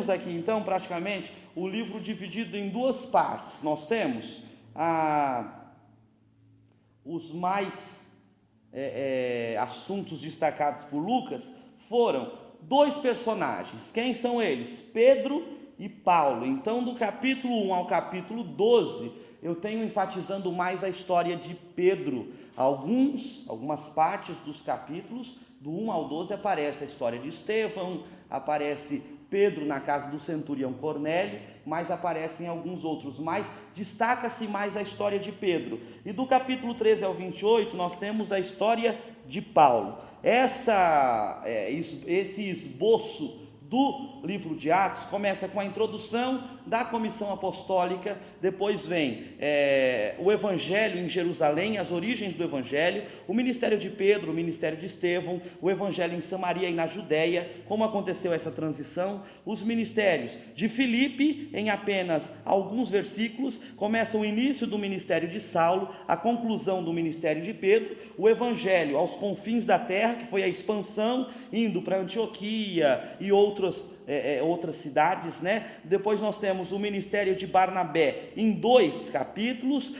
temos aqui então praticamente o livro dividido em duas partes. Nós temos os mais assuntos destacados por Lucas foram dois personagens. Quem são eles? Pedro e Paulo. Então, do capítulo 1 ao capítulo 12, eu tenho enfatizando mais a história de Pedro. Algumas partes dos capítulos, do 1 ao 12, aparece a história de Estevão, aparece Pedro na casa do centurião Cornélio, mas aparecem alguns outros, mas destaca-se mais a história de Pedro. E do capítulo 13 ao 28, nós temos a história de Paulo. Esse esboço do livro de Atos começa com a introdução da comissão apostólica, depois vem o evangelho em Jerusalém, as origens do evangelho, o ministério de Pedro, o ministério de Estevão, o evangelho em Samaria e na Judéia, como aconteceu essa transição, os ministérios de Filipe, em apenas alguns versículos, começa o início do ministério de Saulo, a conclusão do ministério de Pedro, o evangelho aos confins da terra, que foi a expansão, indo para Antioquia e outras cidades, né? Depois nós temos o ministério de Barnabé em 2 capítulos,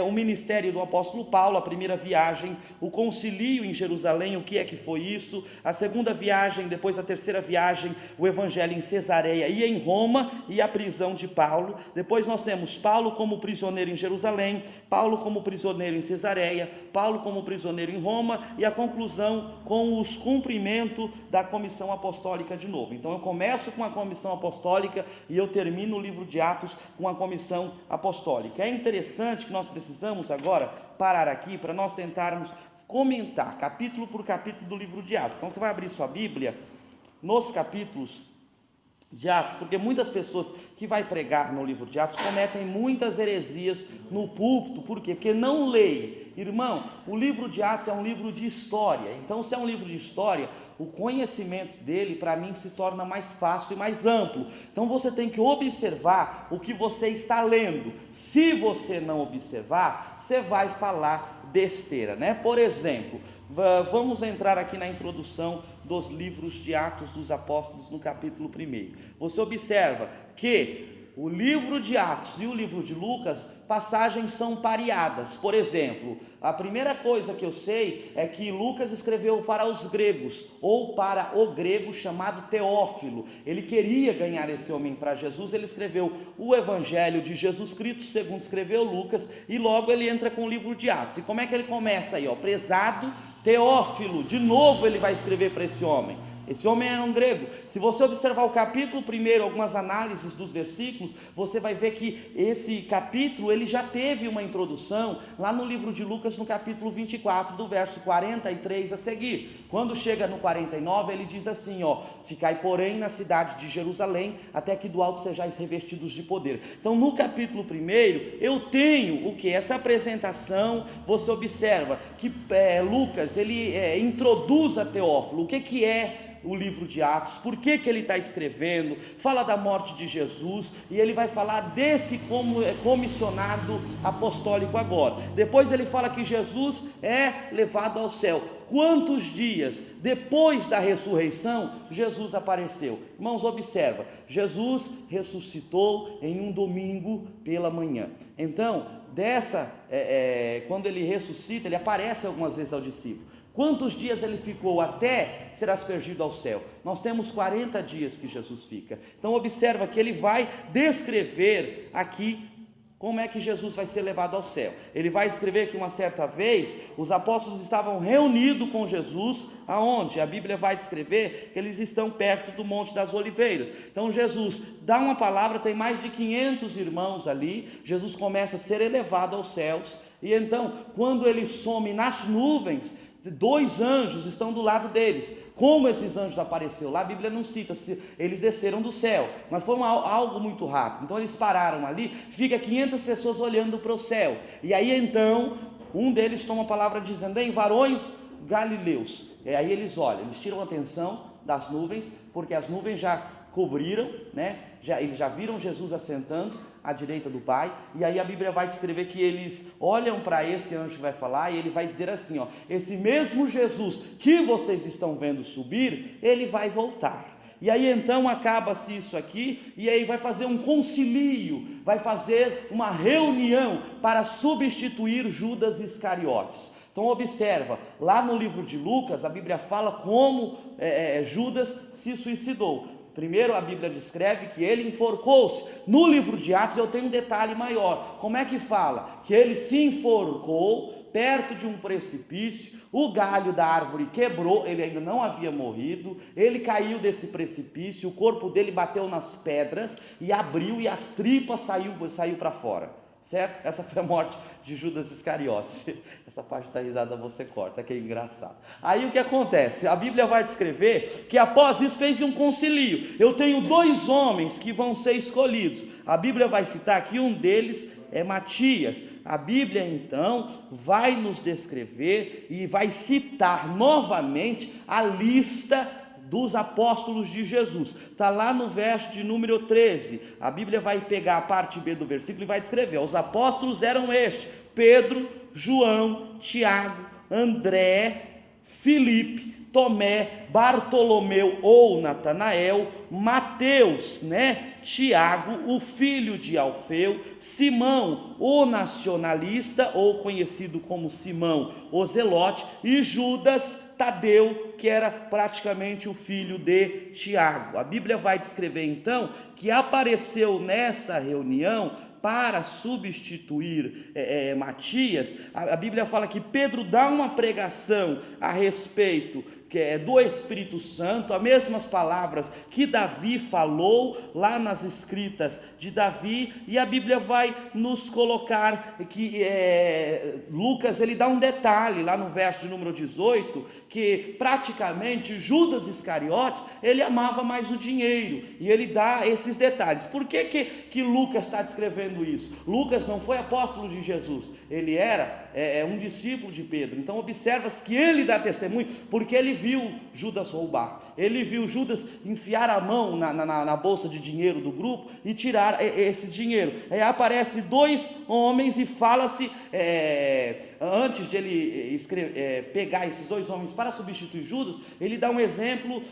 o ministério do apóstolo Paulo, a primeira viagem, o concílio em Jerusalém, o que é que foi isso, a segunda viagem, depois a terceira viagem, o evangelho em Cesareia e em Roma, e a prisão de Paulo. Depois nós temos Paulo como prisioneiro em Jerusalém, Paulo como prisioneiro em Cesareia, Paulo como prisioneiro em Roma, e a conclusão com os cumprimentos da comissão apostólica de novo. Então eu começo com a comissão apostólica e eu termino o livro de Atos com a comissão apostólica. É interessante que nós precisamos agora parar aqui para nós tentarmos comentar capítulo por capítulo do livro de Atos. Então você vai abrir sua Bíblia nos capítulos de Atos, porque muitas pessoas que vai pregar no livro de Atos cometem muitas heresias no púlpito. Por quê? Porque não leem. Irmão, o livro de Atos é um livro de história. Então, se é um livro de história, o conhecimento dele, para mim, se torna mais fácil e mais amplo. Então, você tem que observar o que você está lendo. Se você não observar, você vai falar besteira, né? Por exemplo, vamos entrar aqui na introdução dos livros de Atos dos Apóstolos no capítulo 1. Você observa que o livro de Atos e o livro de Lucas, passagens são pareadas. Por exemplo, a primeira coisa que eu sei é que Lucas escreveu para os gregos, ou para o grego chamado Teófilo. Ele queria ganhar esse homem para Jesus, ele escreveu o Evangelho de Jesus Cristo, segundo escreveu Lucas, e logo ele entra com o livro de Atos. E como é que ele começa aí? Prezado Teófilo, de novo ele vai escrever para esse homem. Esse homem era um grego. Se você observar o capítulo 1, algumas análises dos versículos, você vai ver que esse capítulo, ele já teve uma introdução lá no livro de Lucas, no capítulo 24, do verso 43 a seguir. Quando chega no 49, ele diz assim, ficai porém na cidade de Jerusalém, até que do alto sejais revestidos de poder. Então no capítulo 1, eu tenho o que? Essa apresentação. Você observa que Lucas, ele introduz a Teófilo, o que é o livro de Atos, por que ele está escrevendo, fala da morte de Jesus, e ele vai falar desse comissionado apostólico agora. Depois ele fala que Jesus é levado ao céu. Quantos dias depois da ressurreição Jesus apareceu? Irmãos, observa, Jesus ressuscitou em um domingo pela manhã. Então, quando ele ressuscita, ele aparece algumas vezes ao discípulo. Quantos dias ele ficou até ser aspergido ao céu? Nós temos 40 dias que Jesus fica. Então observa que ele vai descrever aqui como é que Jesus vai ser levado ao céu. Ele vai escrever que uma certa vez os apóstolos estavam reunidos com Jesus, aonde? A Bíblia vai descrever que eles estão perto do Monte das Oliveiras. Então Jesus dá uma palavra, tem mais de 500 irmãos ali, Jesus começa a ser elevado aos céus, e então quando ele some nas nuvens, 2 anjos estão do lado deles. Como esses anjos apareceram lá, a Bíblia não cita se eles desceram do céu, mas foi algo muito rápido. Então eles pararam ali, fica 500 pessoas olhando para o céu, e aí então um deles toma a palavra dizendo: em varões galileus. E aí eles olham, eles tiram a atenção das nuvens, porque as nuvens já cobriram, né? Eles já viram Jesus assentando à direita do Pai, e aí a Bíblia vai descrever que eles olham para esse anjo que vai falar, e ele vai dizer assim, esse mesmo Jesus que vocês estão vendo subir, ele vai voltar. E aí então acaba-se isso aqui, e aí vai fazer um concílio, vai fazer uma reunião para substituir Judas Iscariotes. Então observa, lá no livro de Lucas, a Bíblia fala como Judas se suicidou. Primeiro a Bíblia descreve que ele enforcou-se. No livro de Atos eu tenho um detalhe maior. Como é que fala? Que ele se enforcou perto de um precipício, o galho da árvore quebrou, ele ainda não havia morrido, ele caiu desse precipício, o corpo dele bateu nas pedras e abriu e as tripas saiu para fora, certo? Essa foi a morte de Judas Iscariotes. Essa parte da risada você corta, que é engraçado. Aí o que acontece? A Bíblia vai descrever que após isso fez um concílio. Eu tenho 2 homens que vão ser escolhidos. A Bíblia vai citar aqui, um deles é Matias. A Bíblia então vai nos descrever e vai citar novamente a lista dos apóstolos de Jesus. Está lá no verso de número 13. A Bíblia vai pegar a parte B do versículo e vai descrever. Os apóstolos eram estes: Pedro, João, Tiago, André, Filipe, Tomé, Bartolomeu ou Natanael, Mateus, Tiago, o filho de Alfeu, Simão, o nacionalista, ou conhecido como Simão, o Zelote, e Judas Tadeu, que era praticamente o filho de Tiago. A Bíblia vai descrever então que apareceu nessa reunião para substituir Matias. A Bíblia fala que Pedro dá uma pregação a respeito do Espírito Santo, as mesmas palavras que Davi falou lá nas escritas de Davi, e a Bíblia vai nos colocar que Lucas ele dá um detalhe lá no verso de número 18, que praticamente Judas Iscariotes, ele amava mais o dinheiro, e ele dá esses detalhes. Por que Lucas está descrevendo isso? Lucas não foi apóstolo de Jesus, ele era um discípulo de Pedro. Então observa-se que ele dá testemunho, porque ele viu Judas roubar, ele viu Judas enfiar a mão na bolsa de dinheiro do grupo e tirar esse dinheiro. Aparece 2 homens e fala-se, antes de ele pegar esses 2 homens para substituir Judas, ele dá um exemplo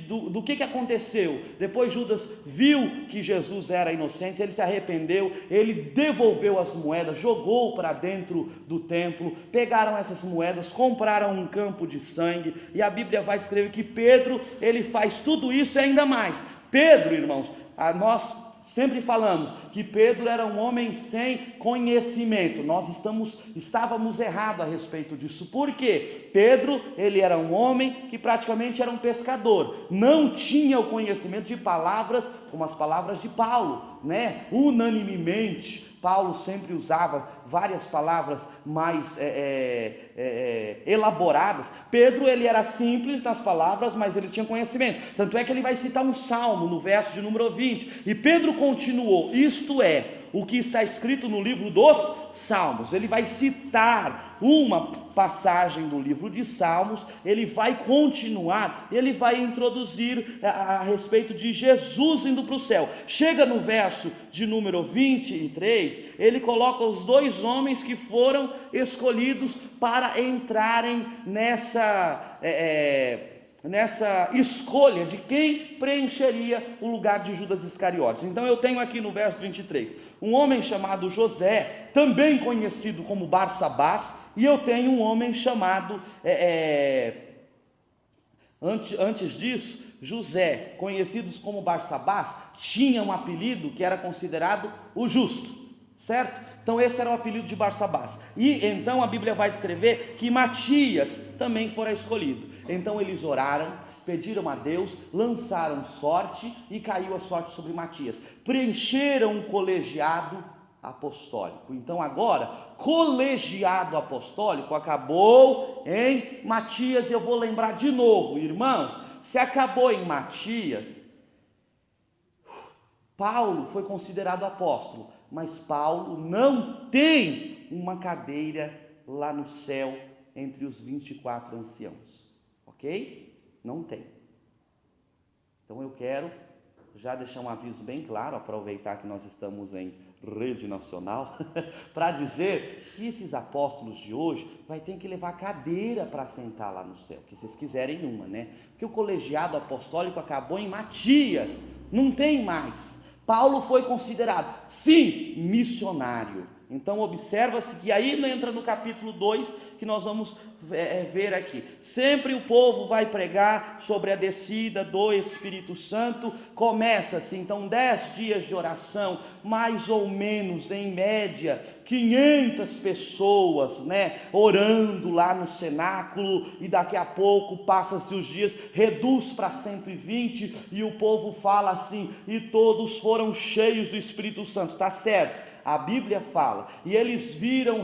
do que aconteceu. Depois Judas viu que Jesus era inocente, ele se arrependeu, ele devolveu as moedas, jogou para dentro do templo, pegaram essas moedas, compraram um campo de sangue, e a Bíblia vai descrever que Pedro, ele faz tudo isso e ainda mais. Pedro, irmãos, nós sempre falamos que Pedro era um homem sem conhecimento. Nós estávamos errados a respeito disso. Por quê? Pedro, ele era um homem que praticamente era um pescador. Não tinha o conhecimento de palavras como as palavras de Paulo, Unanimemente, Paulo sempre usava várias palavras mais elaboradas. Pedro, ele era simples nas palavras, mas ele tinha conhecimento. Tanto é que ele vai citar um salmo no verso de número 20. E Pedro continuou, isto é, o que está escrito no livro dos Salmos. Ele vai citar uma passagem do livro de Salmos, ele vai continuar, ele vai introduzir a respeito de Jesus indo para o céu. Chega no verso de número 23, ele coloca os 2 homens que foram escolhidos para entrarem nessa escolha de quem preencheria o lugar de Judas Iscariotes. Então eu tenho aqui no verso 23, um homem chamado José, também conhecido como Barsabás, e eu tenho um homem chamado, antes disso, José, conhecidos como Barsabás, tinha um apelido que era considerado o justo, certo? Então esse era o apelido de Barsabás. E então a Bíblia vai descrever que Matias também fora escolhido. Então eles oraram, pediram a Deus, lançaram sorte e caiu a sorte sobre Matias. Preencheram um colegiado apostólico. Então agora, colegiado apostólico acabou em Matias. Eu vou lembrar de novo, irmãos, se acabou em Matias, Paulo foi considerado apóstolo, mas Paulo não tem uma cadeira lá no céu entre os 24 anciãos, ok? Não tem. Então eu quero já deixar um aviso bem claro, aproveitar que nós estamos em rede nacional, para dizer que esses apóstolos de hoje vai ter que levar cadeira para sentar lá no céu, que vocês quiserem uma, né? Porque o colegiado apostólico acabou em Matias, não tem mais. Paulo foi considerado, sim, missionário. Então observa-se que aí entra no capítulo 2, que nós vamos ver aqui. Sempre o povo vai pregar sobre a descida do Espírito Santo. Começa-se então 10 dias de oração, mais ou menos em média 500 pessoas, né, orando lá no cenáculo, e daqui a pouco passa-se os dias, reduz para 120, e o povo fala assim: e todos foram cheios do Espírito Santo. Está certo? A Bíblia fala, e eles viram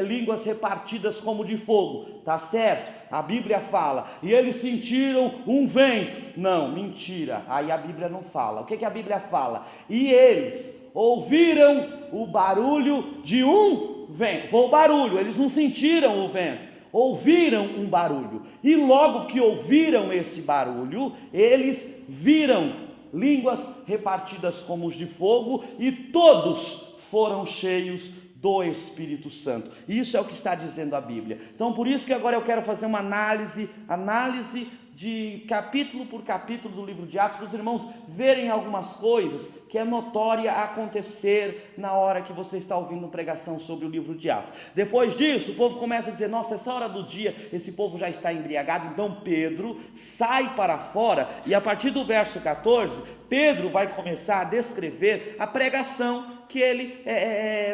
línguas repartidas como de fogo, tá certo? A Bíblia fala, e eles sentiram um vento. Não, mentira, aí a Bíblia não fala. O que a Bíblia fala? E eles ouviram o barulho de um vento. Foi o barulho, eles não sentiram o vento, ouviram um barulho, e logo que ouviram esse barulho, eles viram línguas repartidas como os de fogo, e todos foram cheios do Espírito Santo. Isso é o que está dizendo a Bíblia. Então por isso que agora eu quero fazer uma análise de capítulo por capítulo do livro de Atos, para os irmãos verem algumas coisas que é notória acontecer na hora que você está ouvindo pregação sobre o livro de Atos. Depois disso, o povo começa a dizer: nossa, essa hora do dia, esse povo já está embriagado. Então Pedro sai para fora, e a partir do verso 14, Pedro vai começar a descrever a pregação que ele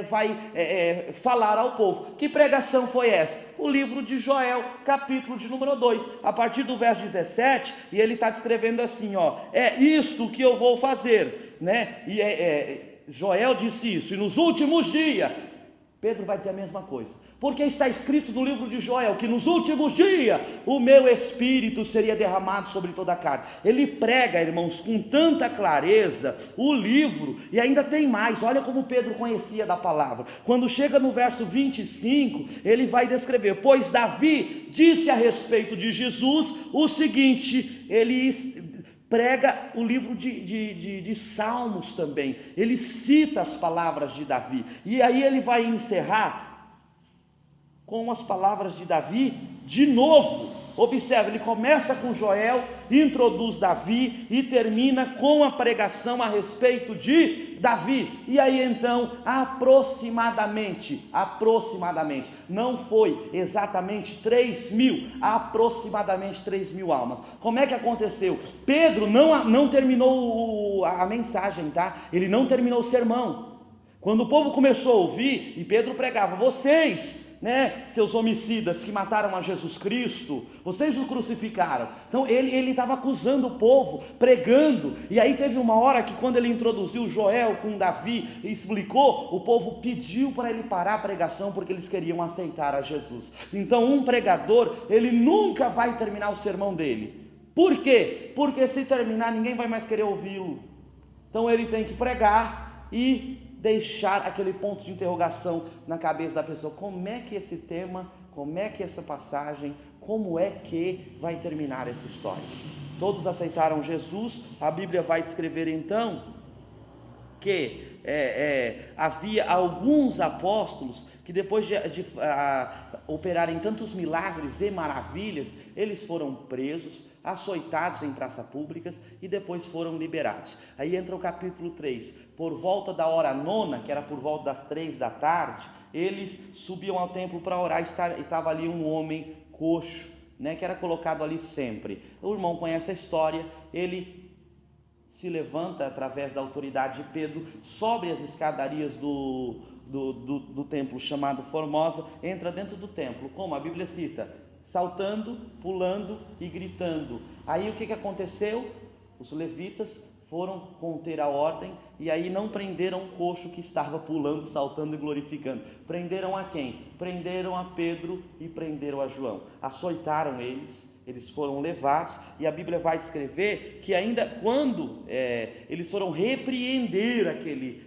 vai falar ao povo. Que pregação foi essa? O livro de Joel, capítulo de número 2, a partir do verso 17, e ele está descrevendo assim, ó: é isto que eu vou fazer, né? E Joel disse isso, e nos últimos dias, Pedro vai dizer a mesma coisa, porque está escrito no livro de Joel que nos últimos dias o meu Espírito seria derramado sobre toda a carne. Ele prega, irmãos, com tanta clareza o livro, e ainda tem mais. Olha como Pedro conhecia da palavra. Quando chega no verso 25, ele vai descrever: pois Davi disse a respeito de Jesus o seguinte. Ele prega o livro de Salmos também, ele cita as palavras de Davi, e aí ele vai encerrar com as palavras de Davi de novo. Observe, ele começa com Joel, introduz Davi e termina com a pregação a respeito de Davi. E aí então, aproximadamente, não foi exatamente 3.000, aproximadamente 3.000 almas. Como é que aconteceu? Pedro não terminou a mensagem, tá? Ele não terminou o sermão. Quando o povo começou a ouvir, e Pedro pregava: vocês, né, seus homicidas que mataram a Jesus Cristo, vocês o crucificaram. Então ele estava acusando o povo, pregando. E aí teve uma hora que, quando ele introduziu Joel com Davi e explicou, o povo pediu para ele parar a pregação, porque eles queriam aceitar a Jesus. Então um pregador, ele nunca vai terminar o sermão dele. Por quê? Porque se terminar, ninguém vai mais querer ouvi-lo. Então ele tem que pregar e deixar aquele ponto de interrogação na cabeça da pessoa: como é que esse tema, como é que essa passagem, como é que vai terminar essa história? Todos aceitaram Jesus. A Bíblia vai descrever então que havia alguns apóstolos que, depois de operarem tantos milagres e maravilhas, eles foram presos, açoitados em praças públicas e depois foram liberados. Aí entra o capítulo 3, por volta da hora 9, que era por volta das 3 da tarde, eles subiam ao templo para orar. Estava ali um homem coxo, né, que era colocado ali sempre. O irmão conhece a história. Ele se levanta através da autoridade de Pedro, sobe as escadarias do templo chamado Formosa, entra dentro do templo, como a Bíblia cita, saltando, pulando e gritando. Aí o que aconteceu? Os levitas foram conter a ordem, e aí não prenderam o coxo que estava pulando, saltando e glorificando. Prenderam a quem? Prenderam a Pedro e prenderam a João. Açoitaram eles foram levados, e a Bíblia vai escrever que ainda quando eles foram repreender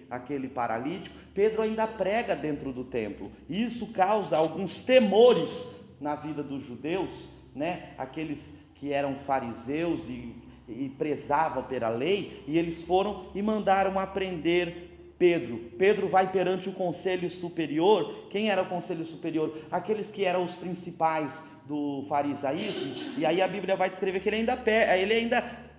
aquele paralítico, Pedro ainda prega dentro do templo. Isso causa alguns temores na vida dos judeus, né? Aqueles que eram fariseus e prezavam pela lei, e eles foram e mandaram aprender Pedro vai perante o conselho superior. Quem era o conselho superior? Aqueles que eram os principais do farisaísmo. E aí a Bíblia vai descrever que ele ainda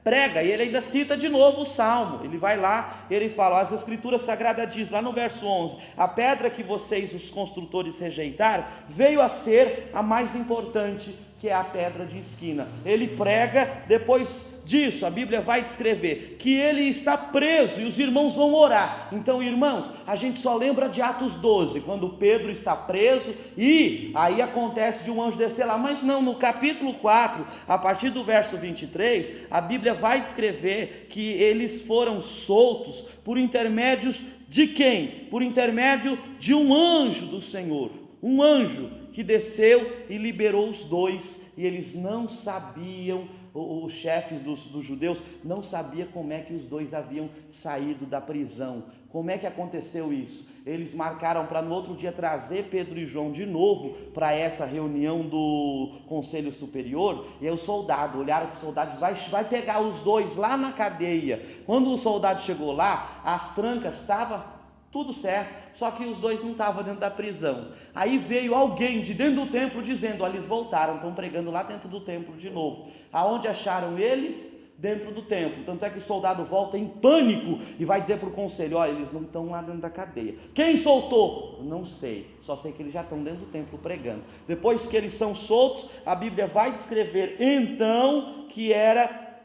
prega, e ele ainda cita de novo o Salmo. Ele vai lá, ele fala, as Escrituras Sagradas diz, lá no verso 11, a pedra que vocês, os construtores, rejeitaram, veio a ser a mais importante, que é a pedra de esquina. Ele prega, depois disso, a Bíblia vai descrever que ele está preso e os irmãos vão orar. Então, irmãos, a gente só lembra de Atos 12, quando Pedro está preso e aí acontece de um anjo descer lá, mas não, no capítulo 4, a partir do verso 23, a Bíblia vai descrever que eles foram soltos por intermédios de quem? Por intermédio de um anjo do Senhor, um anjo que desceu e liberou os dois, e eles não sabiam, os chefes dos judeus não sabiam como é que os dois haviam saído da prisão. Como é que aconteceu isso? Eles marcaram para no outro dia trazer Pedro e João de novo para essa reunião do Conselho Superior, e aí os soldados olharam para os soldados, vai pegar os dois lá na cadeia. Quando o soldado chegou lá, as trancas estavam tudo certo, só que os dois não estavam dentro da prisão. Aí veio alguém de dentro do templo dizendo, olha, eles voltaram, estão pregando lá dentro do templo de novo. Aonde acharam eles? Dentro do templo. Tanto é que o soldado volta em pânico e vai dizer para o conselho, olha, eles não estão lá dentro da cadeia. Quem soltou? Não sei, só sei que eles já estão dentro do templo pregando. Depois que eles são soltos, a Bíblia vai descrever então que era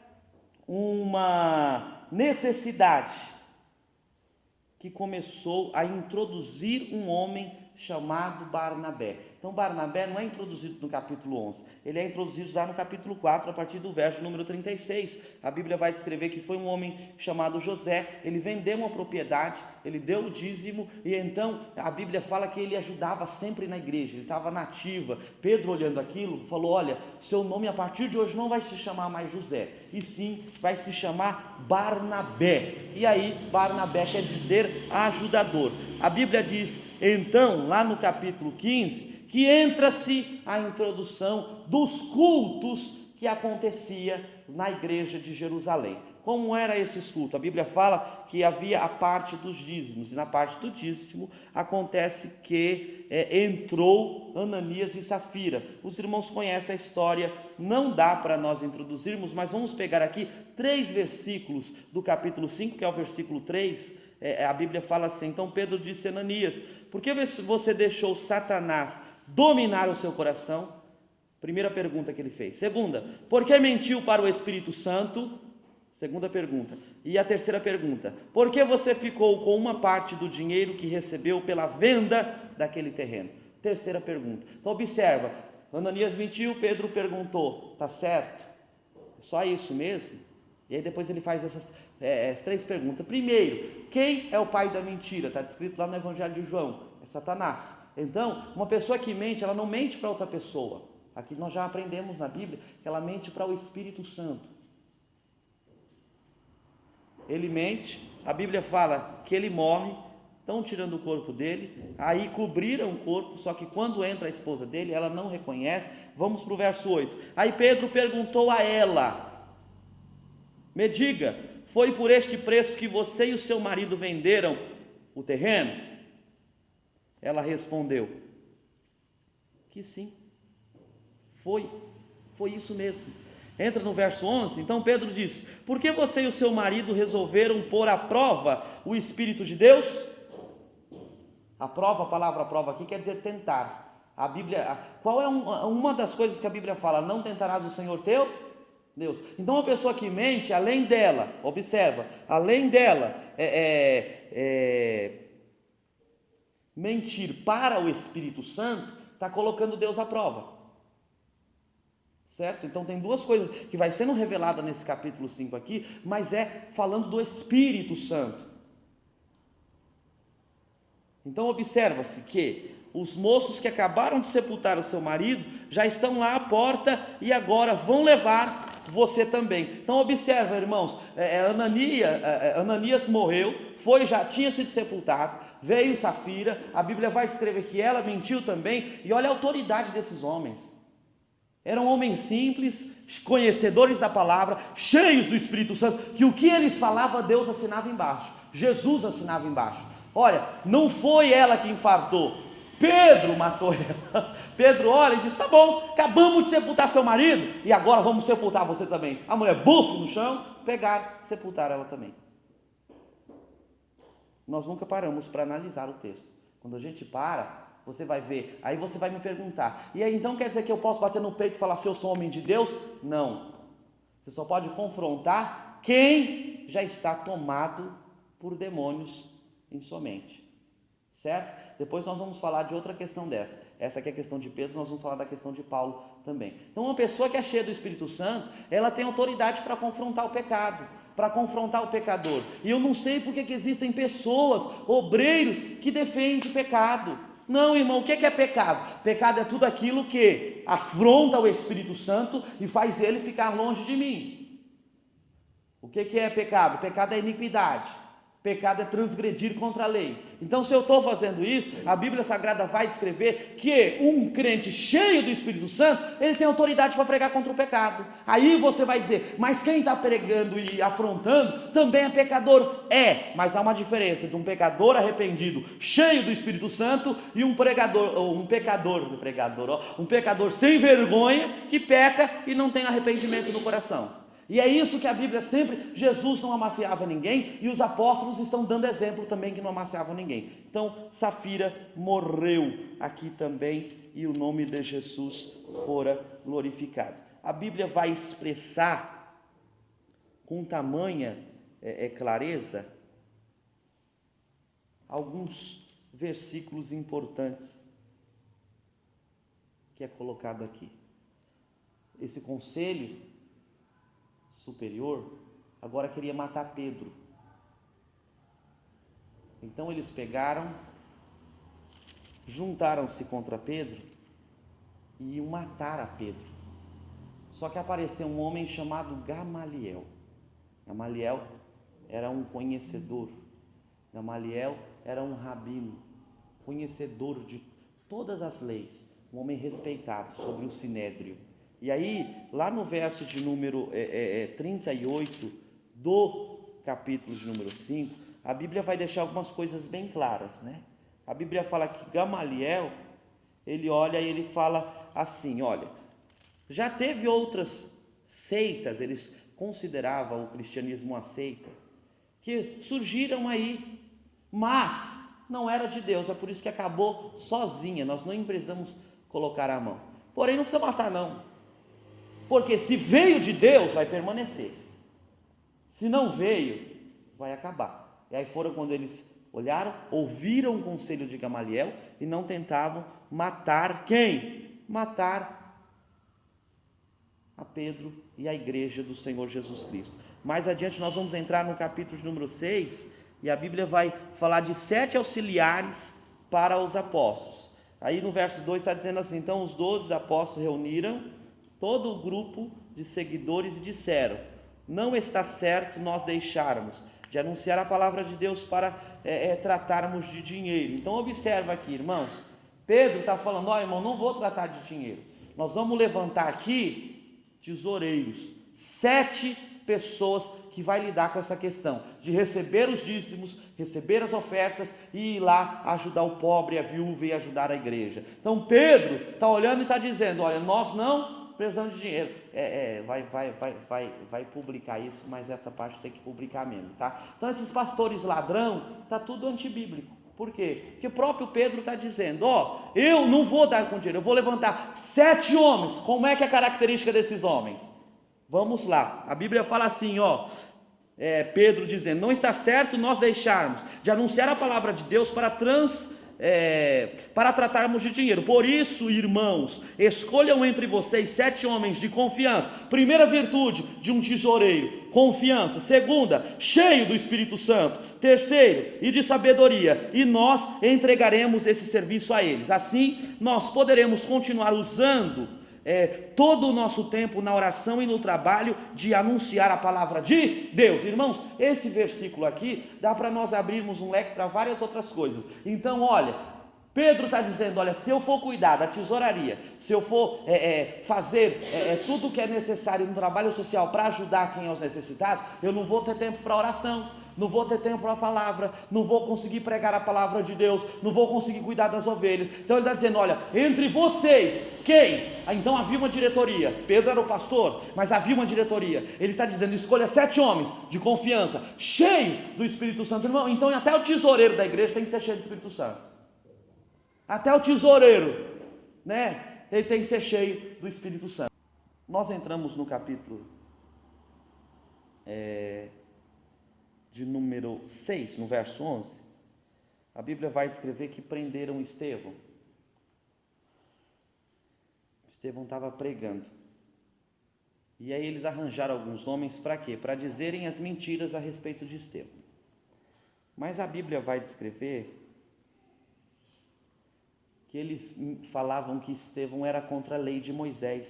uma necessidade que começou a introduzir um homem chamado Barnabé. Então Barnabé não é introduzido no capítulo 11, ele é introduzido já no capítulo 4, a partir do verso número 36. A Bíblia vai descrever que foi um homem chamado José, ele vendeu uma propriedade, ele deu o dízimo, e então a Bíblia fala que ele ajudava sempre na igreja, ele estava na ativa. Pedro, olhando aquilo, falou, olha, seu nome a partir de hoje não vai se chamar mais José, e sim vai se chamar Barnabé. E aí Barnabé quer dizer ajudador. A Bíblia diz então, lá no capítulo 15, que entra-se a introdução dos cultos que acontecia na igreja de Jerusalém. Como eram esses cultos? A Bíblia fala que havia a parte dos dízimos, e na parte do dízimo acontece que entrou Ananias e Safira. Os irmãos conhecem a história, não dá para nós introduzirmos, mas vamos pegar aqui 3 versículos do capítulo 5, que é o versículo 3, a Bíblia fala assim, então Pedro disse a Ananias, por que você deixou Satanás dominar o seu coração? Primeira pergunta que ele fez. Segunda, por que mentiu para o Espírito Santo? Segunda pergunta. E a terceira pergunta, por que você ficou com uma parte do dinheiro que recebeu pela venda daquele terreno? Terceira pergunta. Então observa, Ananias mentiu, Pedro perguntou, tá certo? Só isso mesmo? E aí depois ele faz essas 3 perguntas. Primeiro, quem é o pai da mentira? Está descrito lá no Evangelho de João, é Satanás. Então, uma pessoa que mente, ela não mente para outra pessoa. Aqui nós já aprendemos na Bíblia que ela mente para o Espírito Santo. Ele mente, a Bíblia fala que ele morre, estão tirando o corpo dele, aí cobriram o corpo, só que quando entra a esposa dele, ela não reconhece. Vamos para o verso 8. Aí Pedro perguntou a ela, me diga, foi por este preço que você e o seu marido venderam o terreno? Ela respondeu que sim, foi isso mesmo. Entra no verso 11, então Pedro diz, por que você e o seu marido resolveram pôr à prova o Espírito de Deus? A palavra prova aqui quer dizer tentar. A Bíblia, qual é uma das coisas que a Bíblia fala? Não tentarás o Senhor teu Deus. Então uma pessoa que mente, além dela, observa, além dela mentir para o Espírito Santo, está colocando Deus à prova. Certo? Então tem 2 coisas que vai sendo revelada nesse capítulo 5 aqui, mas falando do Espírito Santo. Então observa-se que os moços que acabaram de sepultar o seu marido já estão lá à porta e agora vão levar você também. Então observa, irmãos, Ananias morreu, já tinha sido sepultado, veio Safira, a Bíblia vai escrever que ela mentiu também, e olha a autoridade desses homens. Eram homens simples, conhecedores da palavra, cheios do Espírito Santo, que o que eles falavam, Deus assinava embaixo, Jesus assinava embaixo. Olha, não foi ela que infartou, Pedro matou ela. Pedro olha e diz: tá bom, acabamos de sepultar seu marido e agora vamos sepultar você também. A mulher bufo no chão, pegaram, sepultaram ela também. Nós nunca paramos para analisar o texto. Quando a gente para, você vai ver, aí você vai me perguntar: e aí então quer dizer que eu posso bater no peito e falar se eu sou homem de Deus? Não. Você só pode confrontar quem já está tomado por demônios em sua mente, certo? Depois nós vamos falar de outra questão dessa. Essa aqui é a questão de Pedro, nós vamos falar da questão de Paulo também. Então uma pessoa que é cheia do Espírito Santo, ela tem autoridade para confrontar o pecado, para confrontar o pecador. E eu não sei porque que existem pessoas, obreiros, que defendem pecado. Não, irmão, o que é pecado? Pecado é tudo aquilo que afronta o Espírito Santo e faz ele ficar longe de mim. O que é pecado? Pecado é iniquidade. Pecado é transgredir contra a lei. Então, se eu estou fazendo isso, a Bíblia Sagrada vai descrever que um crente cheio do Espírito Santo, ele tem autoridade para pregar contra o pecado. Aí você vai dizer: mas quem está pregando e afrontando também é pecador. É, mas há uma diferença de um pecador arrependido, cheio do Espírito Santo, e um pecador sem vergonha, que peca e não tem arrependimento no coração. E é isso que a Bíblia sempre, Jesus não amaciava ninguém, e os apóstolos estão dando exemplo também que não amaciavam ninguém. Então, Safira morreu aqui também, e o nome de Jesus fora glorificado. A Bíblia vai expressar com tamanha clareza alguns versículos importantes que é colocado aqui. Esse conselho superior agora queria matar Pedro. Então eles pegaram, juntaram-se contra Pedro e iam matar a Pedro. Só que apareceu um homem chamado Gamaliel. Gamaliel era um conhecedor. Gamaliel era um rabino, conhecedor de todas as leis, um homem respeitado sobre o sinédrio. E aí, lá no verso de número 38 do capítulo de número 5, a Bíblia vai deixar algumas coisas bem claras, né? A Bíblia fala que Gamaliel, ele olha e ele fala assim: olha, já teve outras seitas, eles consideravam o cristianismo uma seita, que surgiram aí, mas não era de Deus, é por isso que acabou sozinha, nós não precisamos colocar a mão. Porém, não precisa matar não. Porque se veio de Deus, vai permanecer. Se não veio, vai acabar. E aí foram quando eles olharam, ouviram o conselho de Gamaliel e não tentavam matar quem? Matar a Pedro e a igreja do Senhor Jesus Cristo. Mais adiante nós vamos entrar no capítulo de número 6 e a Bíblia vai falar de 7 auxiliares para os apóstolos. Aí no verso 2 está dizendo assim: então os 12 apóstolos reuniram todo o grupo de seguidores e disseram: não está certo nós deixarmos de anunciar a palavra de Deus para tratarmos de dinheiro. Então observa aqui, irmãos, Pedro está falando: ó, irmão, não vou tratar de dinheiro, nós vamos levantar aqui tesoureiros, 7 pessoas que vai lidar com essa questão de receber os dízimos, receber as ofertas e ir lá ajudar o pobre, a viúva e ajudar a igreja. Então Pedro está olhando e está dizendo: olha, nós não precisamos de dinheiro. Vai publicar isso, mas essa parte tem que publicar mesmo, tá? Então esses pastores ladrão, tá tudo antibíblico. Por quê? Porque o próprio Pedro está dizendo: ó, eu não vou dar com dinheiro, eu vou levantar 7 homens. Como é que é a característica desses homens? Vamos lá, a Bíblia fala assim, ó, Pedro dizendo: não está certo nós deixarmos de anunciar a palavra de Deus para tratarmos de dinheiro. Por isso, irmãos, escolham entre vocês 7 homens de confiança. Primeira virtude de um tesoureiro: confiança. Segunda, cheio do Espírito Santo. Terceiro, e de sabedoria. E nós entregaremos esse serviço a eles. Assim, nós poderemos continuar usando todo o nosso tempo na oração e no trabalho de anunciar a palavra de Deus. Irmãos, esse versículo aqui dá para nós abrirmos um leque para várias outras coisas. Então, olha, Pedro está dizendo: olha, se eu for cuidar da tesouraria, se eu for fazer tudo o que é necessário no trabalho social para ajudar quem é os necessitados, eu não vou ter tempo para oração. não vou ter tempo para a palavra, não vou conseguir pregar a palavra de Deus, não vou conseguir cuidar das ovelhas. Então ele está dizendo, olha, entre vocês, quem? Então havia uma diretoria, Pedro era o pastor, mas havia uma diretoria. Ele está dizendo, escolha 7 homens de confiança, cheios do Espírito Santo. Irmão, então até o tesoureiro da igreja tem que ser cheio do Espírito Santo. Até o tesoureiro, né? Ele tem que ser cheio do Espírito Santo. Nós entramos no capítulo de número 6, no verso 11. A Bíblia vai escrever que prenderam Estevão. Estevão estava pregando. E aí eles arranjaram alguns homens para quê? Para dizerem as mentiras a respeito de Estevão. Mas a Bíblia vai descrever que eles falavam que Estevão era contra a lei de Moisés.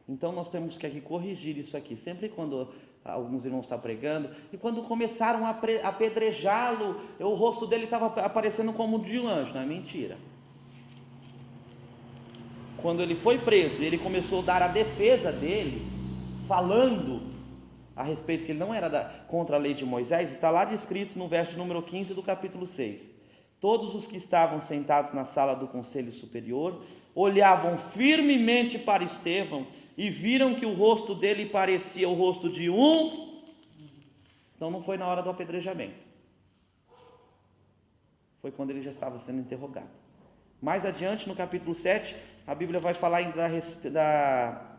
Então nós temos que aqui corrigir isso aqui. Sempre quando alguns irmãos estão pregando, e quando começaram a apedrejá-lo, o rosto dele estava aparecendo como o de um anjo. Não é mentira. Quando ele foi preso, ele começou a dar a defesa dele, falando a respeito que ele não era contra a lei de Moisés. Está lá descrito no verso número 15 do capítulo 6. Todos os que estavam sentados na sala do conselho superior olhavam firmemente para Estevão e viram que o rosto dele parecia o rosto de um. Então não foi na hora do apedrejamento, foi quando ele já estava sendo interrogado. Mais adiante, no capítulo 7, a Bíblia vai falar da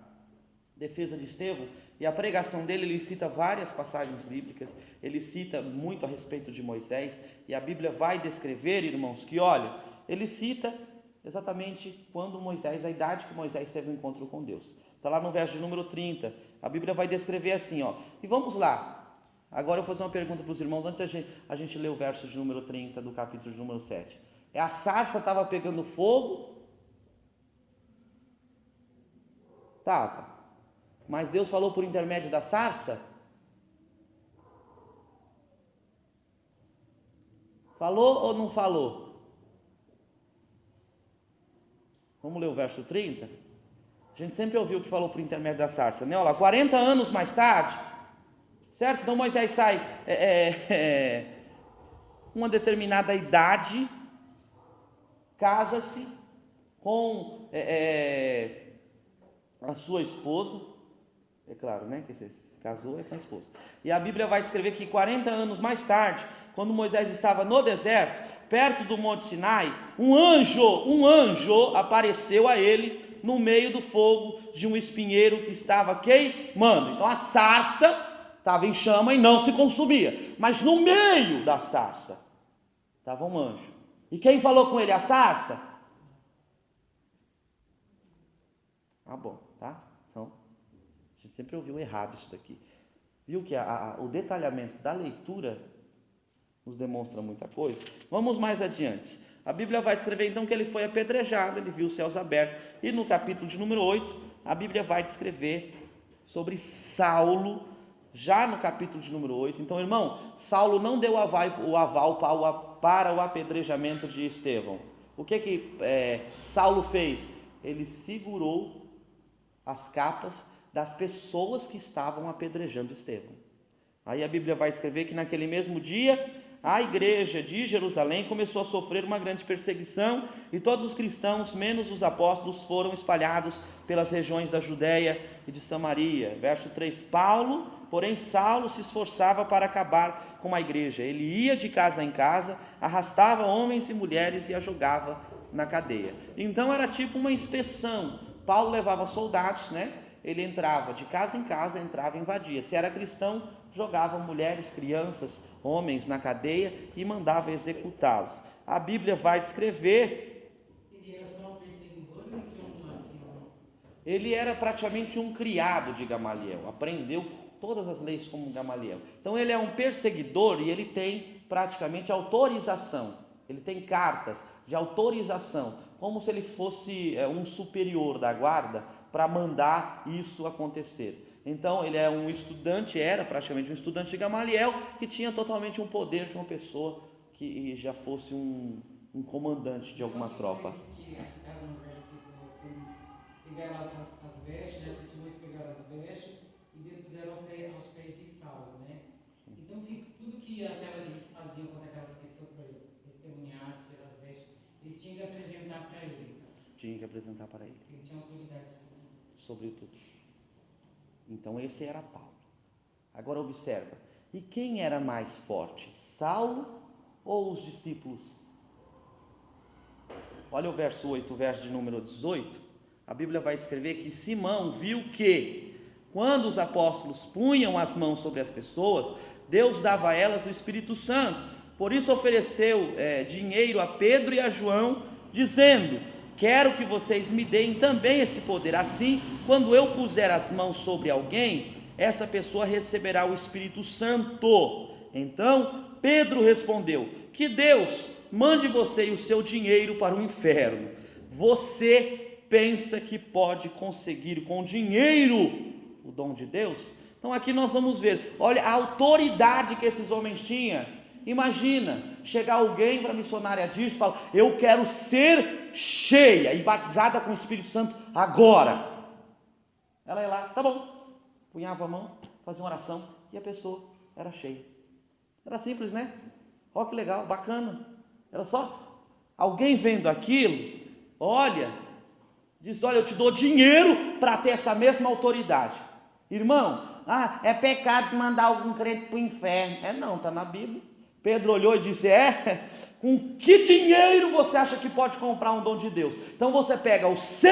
defesa de Estevão, e a pregação dele, ele cita várias passagens bíblicas, ele cita muito a respeito de Moisés, e a Bíblia vai descrever, irmãos, que olha, ele cita exatamente quando Moisés, a idade que Moisés teve um encontro com Deus. Está lá no verso de número 30, a Bíblia vai descrever assim, ó, e vamos lá, agora eu vou fazer uma pergunta para os irmãos, antes a gente ler o verso de número 30 do capítulo de número 7. A sarça estava pegando fogo? Estava. Mas Deus falou por intermédio da sarça? Falou ou não falou? Vamos ler o verso 30? A gente sempre ouviu que falou por intermédio da sarça, né? Olha lá, 40 anos mais tarde, certo? Então Moisés sai uma determinada idade, casa-se com a sua esposa. É claro, né? Que se casou é com a esposa. E a Bíblia vai descrever que 40 anos mais tarde, quando Moisés estava no deserto, perto do Monte Sinai, um anjo apareceu a ele no meio do fogo de um espinheiro que estava queimando. Então a sarça estava em chama e não se consumia, mas no meio da sarça estava um anjo. E quem falou com ele? A sarça? Bom, tá? Então a gente sempre ouviu errado isso daqui. Viu que o detalhamento da leitura nos demonstra muita coisa? Vamos mais adiante. A Bíblia vai descrever então que ele foi apedrejado, ele viu os céus abertos. E no capítulo de número 8, a Bíblia vai descrever sobre Saulo, já no capítulo de número 8. Então, irmão, Saulo não deu o aval para o apedrejamento de Estevão. O que Saulo fez? Ele segurou as capas das pessoas que estavam apedrejando Estevão. Aí a Bíblia vai escrever que naquele mesmo dia a igreja de Jerusalém começou a sofrer uma grande perseguição e todos os cristãos, menos os apóstolos, foram espalhados pelas regiões da Judéia e de Samaria. Verso 3, porém Saulo se esforçava para acabar com a igreja. Ele ia de casa em casa, arrastava homens e mulheres e a jogava na cadeia. Então era tipo uma inspeção. Paulo levava soldados, né? Ele entrava de casa em casa, entrava e invadia. Se era cristão, jogava mulheres, crianças, homens na cadeia e mandava executá-los. A Bíblia vai descrever. Ele era só um perseguidor ou tinha uma? Ele era praticamente um criado de Gamaliel, aprendeu todas as leis como Gamaliel. Então ele é um perseguidor e ele tem praticamente autorização. Ele tem cartas de autorização, como se ele fosse um superior da guarda para mandar isso acontecer. Então ele é um estudante, era praticamente um estudante de Gamaliel, que tinha totalmente um poder de uma pessoa que já fosse um comandante de alguma tropa. Pegaram as vestes, né? As pessoas pegaram as vestes e depuseram aos pés de Saulo, né? que eles faziam quando aquelas pessoas testemunharam, tirar as vestes, eles tinham que apresentar para ele. Tinha que apresentar para ele. Ele tinha autoridade Sobre tudo. Então esse era Paulo. Agora observa. E quem era mais forte? Saulo ou os discípulos? Olha o verso 8, o verso de número 18. A Bíblia vai escrever que Simão viu que, quando os apóstolos punham as mãos sobre as pessoas, Deus dava a elas o Espírito Santo. Por isso ofereceu dinheiro a Pedro e a João, dizendo: quero que vocês me deem também esse poder. Assim, quando eu puser as mãos sobre alguém, essa pessoa receberá o Espírito Santo. Então Pedro respondeu: que Deus mande você e o seu dinheiro para o inferno. Você pensa que pode conseguir com dinheiro o dom de Deus? Então aqui nós vamos ver, olha a autoridade que esses homens tinham. Imagina, chegar alguém para a missionária Dirce e falar: eu quero ser cheia e batizada com o Espírito Santo agora. Ela ia lá, tá bom, punhava a mão, fazia uma oração e a pessoa era cheia. Era simples, né? Olha que legal, bacana. Era só alguém vendo aquilo, olha, diz: olha, eu te dou dinheiro para ter essa mesma autoridade. Irmão, é pecado mandar algum crente para o inferno. Não, está na Bíblia. Pedro olhou e disse: com que dinheiro você acha que pode comprar um dom de Deus? Então você pega o seu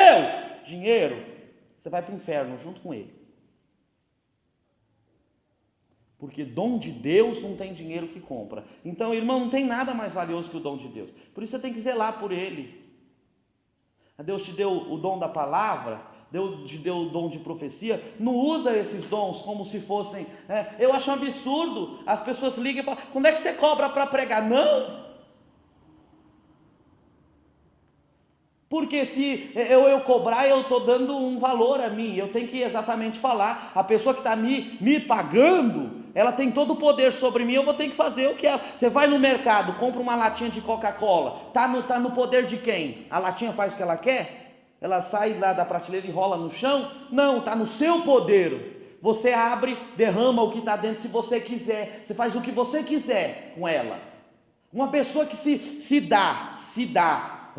dinheiro, você vai para o inferno junto com ele. Porque dom de Deus não tem dinheiro que compra. Então, irmão, não tem nada mais valioso que o dom de Deus. Por isso você tem que zelar por ele. Deus te deu o dom da palavra, Deus te deu o dom de profecia. Não usa esses dons como se fossem... eu acho um absurdo. As pessoas ligam e falam: quando é que você cobra para pregar? Não! Porque se eu cobrar, eu estou dando um valor a mim. Eu tenho que exatamente falar. A pessoa que está me pagando, ela tem todo o poder sobre mim. Eu vou ter que fazer o que ela... Você vai no mercado, compra uma latinha de Coca-Cola. Está no poder de quem? A latinha faz o que ela quer? Ela sai lá da prateleira e rola no chão? Não, está no seu poder. Você abre, derrama o que está dentro se você quiser. Você faz o que você quiser com ela. Uma pessoa que se dá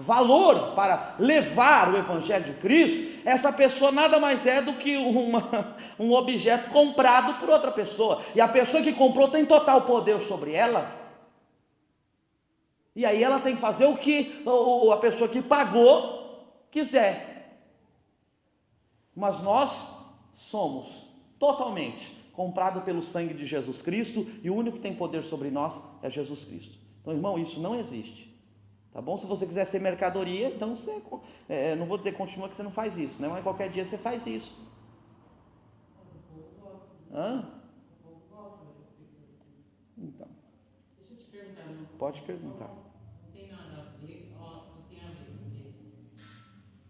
valor para levar o Evangelho de Cristo, essa pessoa nada mais é do que um objeto comprado por outra pessoa. E a pessoa que comprou tem total poder sobre ela. E aí ela tem que fazer o que a pessoa que pagou quiser. Mas nós somos totalmente comprados pelo sangue de Jesus Cristo, e o único que tem poder sobre nós é Jesus Cristo. Então, irmão, isso não existe. Tá bom? Se você quiser ser mercadoria, então você, não vou dizer continua que você não faz isso, né? Mas qualquer dia você faz isso. Então. Deixa eu te perguntar. Pode perguntar. Não tem nada a ver, não tem a ver,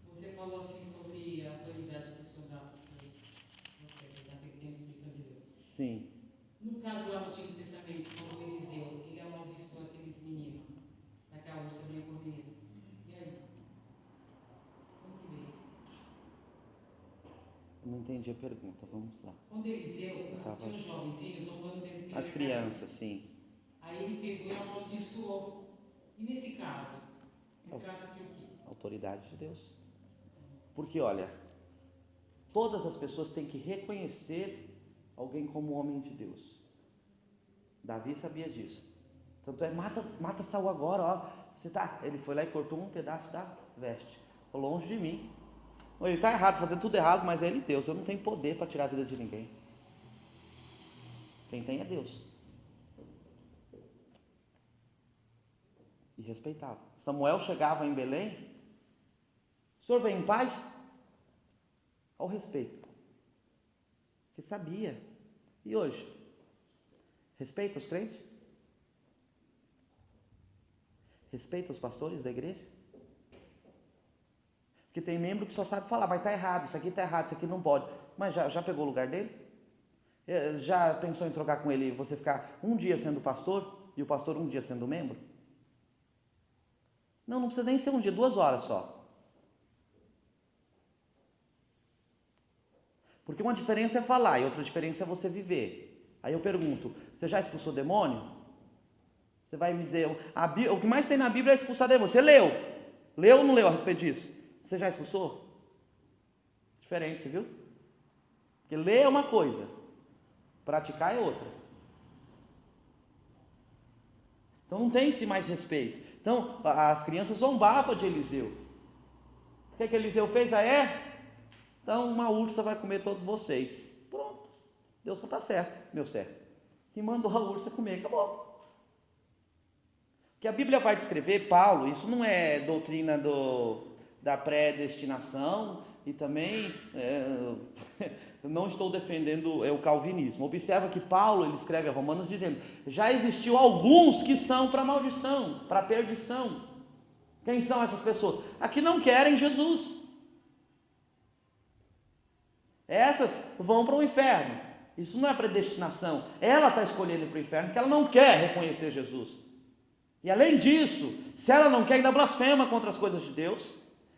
porque você falou assim sobre a autoridade que o senhor dá para você, naquele tempo que o de Deus. Sim. No caso lá no Antigo Testamento, quando Eliseu, ele amaldiçoou aqueles meninos, naquela ursa bem corrida. E aí? Como que vê isso? Não entendi a pergunta, vamos lá. Quando Eliseu, tinha uns jovenzinhos, louvando ele. As crianças, sim. Aí ele pegou e amaldiçoou. E nesse caso, trata-se o quê? Autoridade de Deus. Porque olha, todas as pessoas têm que reconhecer alguém como homem de Deus. Davi sabia disso. Tanto é, mata Saul agora, ó. Ele foi lá e cortou um pedaço da veste. Falou: longe de mim. Ele está errado, fazendo tudo errado, mas é ele Deus. Eu não tenho poder para tirar a vida de ninguém. Quem tem é Deus. E respeitava. Samuel chegava em Belém: o senhor vem em paz? Ao respeito. Que sabia. E hoje? Respeita os crentes? Respeita os pastores da igreja? Porque tem membro que só sabe falar: mas está errado, isso aqui está errado, isso aqui não pode. Mas já pegou o lugar dele? Já pensou em trocar com ele, você ficar um dia sendo pastor e o pastor um dia sendo membro? Não precisa nem ser um dia, 2 horas só. Porque uma diferença é falar e outra diferença é você viver. Aí eu pergunto: você já expulsou demônio? Você vai me dizer, o que mais tem na Bíblia é expulsar demônio. Você leu? Leu ou não leu a respeito disso? Você já expulsou? Diferente, você viu? Porque ler é uma coisa, praticar é outra. Então não tem-se mais respeito. Então as crianças zombavam de Eliseu. O que Eliseu fez? Então uma ursa vai comer todos vocês. Pronto. Deus falou, tá certo, meu servo. E mandou a ursa comer, acabou. O que a Bíblia vai descrever, Paulo, isso não é doutrina da predestinação e também não estou defendendo o calvinismo. Observa que Paulo, ele escreve a Romanos dizendo, já existiu alguns que são para maldição, para perdição. Quem são essas pessoas? As que não querem Jesus. Essas vão para o inferno. Isso não é predestinação. Ela está escolhendo ir para o inferno porque ela não quer reconhecer Jesus. E além disso, se ela não quer, ainda blasfema contra as coisas de Deus,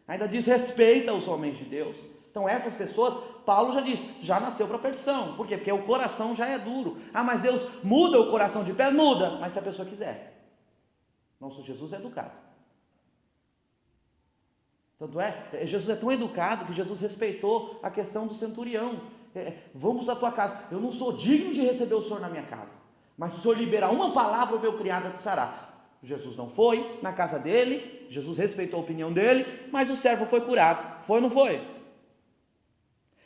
ainda desrespeita os homens de Deus. Então essas pessoas, Paulo já diz, já nasceu para perdição. Por quê? Porque o coração já é duro. Mas Deus muda o coração de pedra? Muda, mas se a pessoa quiser. Nosso Jesus é educado. Tanto Jesus é tão educado que Jesus respeitou a questão do centurião. Vamos à tua casa. Eu não sou digno de receber o Senhor na minha casa, mas se o Senhor liberar uma palavra, o meu criado te sará. Jesus não foi na casa dele, Jesus respeitou a opinião dele, mas o servo foi curado. Foi ou não foi?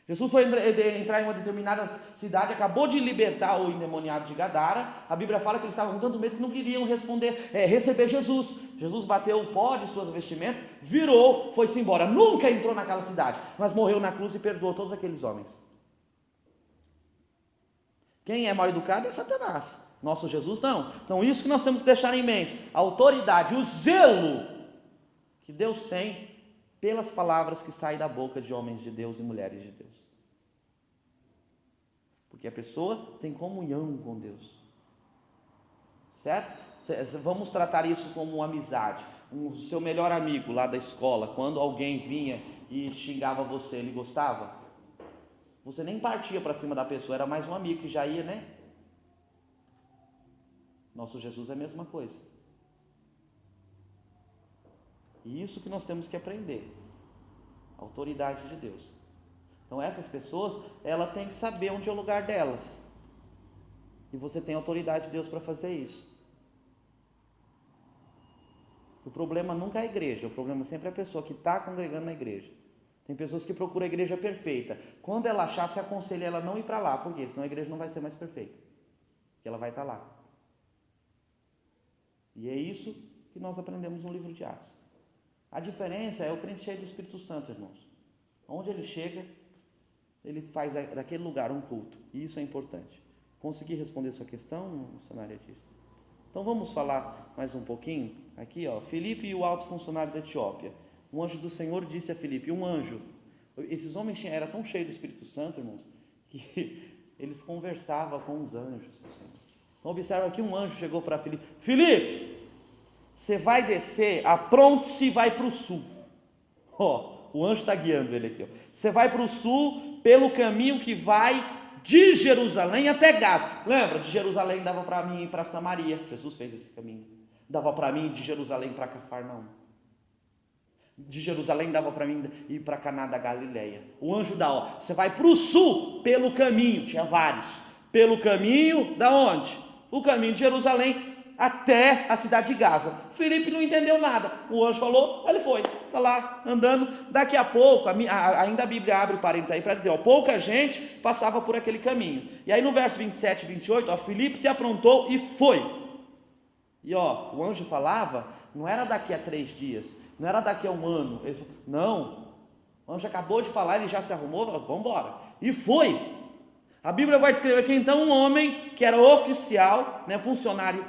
Jesus foi entrar em uma determinada cidade, acabou de libertar o endemoniado de Gadara. A Bíblia fala que eles estavam com tanto medo que não queriam receber Jesus. Jesus bateu o pó de suas vestimentas, virou, foi-se embora. Nunca entrou naquela cidade, mas morreu na cruz e perdoou todos aqueles homens. Quem é mal educado é Satanás. Nosso Jesus não. Então isso que nós temos que deixar em mente. A autoridade, o zelo que Deus tem pelas palavras que saem da boca de homens de Deus e mulheres de Deus. Porque a pessoa tem comunhão com Deus. Certo? Vamos tratar isso como uma amizade. O seu melhor amigo lá da escola, quando alguém vinha e xingava você, ele gostava? Você nem partia para cima da pessoa, era mais um amigo que já ia, né? Nosso Jesus é a mesma coisa. E isso que nós temos que aprender. A autoridade de Deus. Então essas pessoas, ela tem que saber onde é o lugar delas. E você tem a autoridade de Deus para fazer isso. O problema nunca é a igreja, o problema sempre é a pessoa que está congregando na igreja. Tem pessoas que procuram a igreja perfeita. Quando ela achar, se aconselha ela não ir para lá. Por quê? Senão a igreja não vai ser mais perfeita. Porque ela vai estar lá. E é isso que nós aprendemos no livro de Atos. A diferença é o crente cheio do Espírito Santo, irmãos. Onde ele chega, ele faz daquele lugar um culto. E isso é importante. Consegui responder sua questão, missionária disso? Então vamos falar mais um pouquinho. Aqui, Filipe e o alto funcionário da Etiópia. Um anjo do Senhor disse a Filipe, um anjo. Esses homens eram tão cheios do Espírito Santo, irmãos, que eles conversavam com os anjos. Assim. Então observa aqui, um anjo chegou para Filipe. Filipe, você vai descer, apronte-se e vai para o sul. O anjo está guiando ele aqui. Você vai para o sul pelo caminho que vai de Jerusalém até Gaza. Lembra, de Jerusalém dava para mim ir para Samaria. Jesus fez esse caminho. Dava para mim de Jerusalém para Cafarnaum. De Jerusalém dava para mim ir para Caná da Galileia. O anjo dá, você vai para o sul pelo caminho, tinha vários. Pelo caminho, da onde? O caminho de Jerusalém até a cidade de Gaza. Filipe não entendeu nada. O anjo falou, ele foi. Está lá andando. Daqui a pouco, ainda a Bíblia abre parênteses aí para dizer, pouca gente passava por aquele caminho. E aí no verso 27 e 28, Filipe se aprontou e foi. E o anjo falava, não era daqui a 3 dias, não era daqui a 1 ano. Ele falou, não, o anjo acabou de falar, ele já se arrumou, falou, vamos embora. E foi. A Bíblia vai descrever aqui então um homem que era oficial, funcionário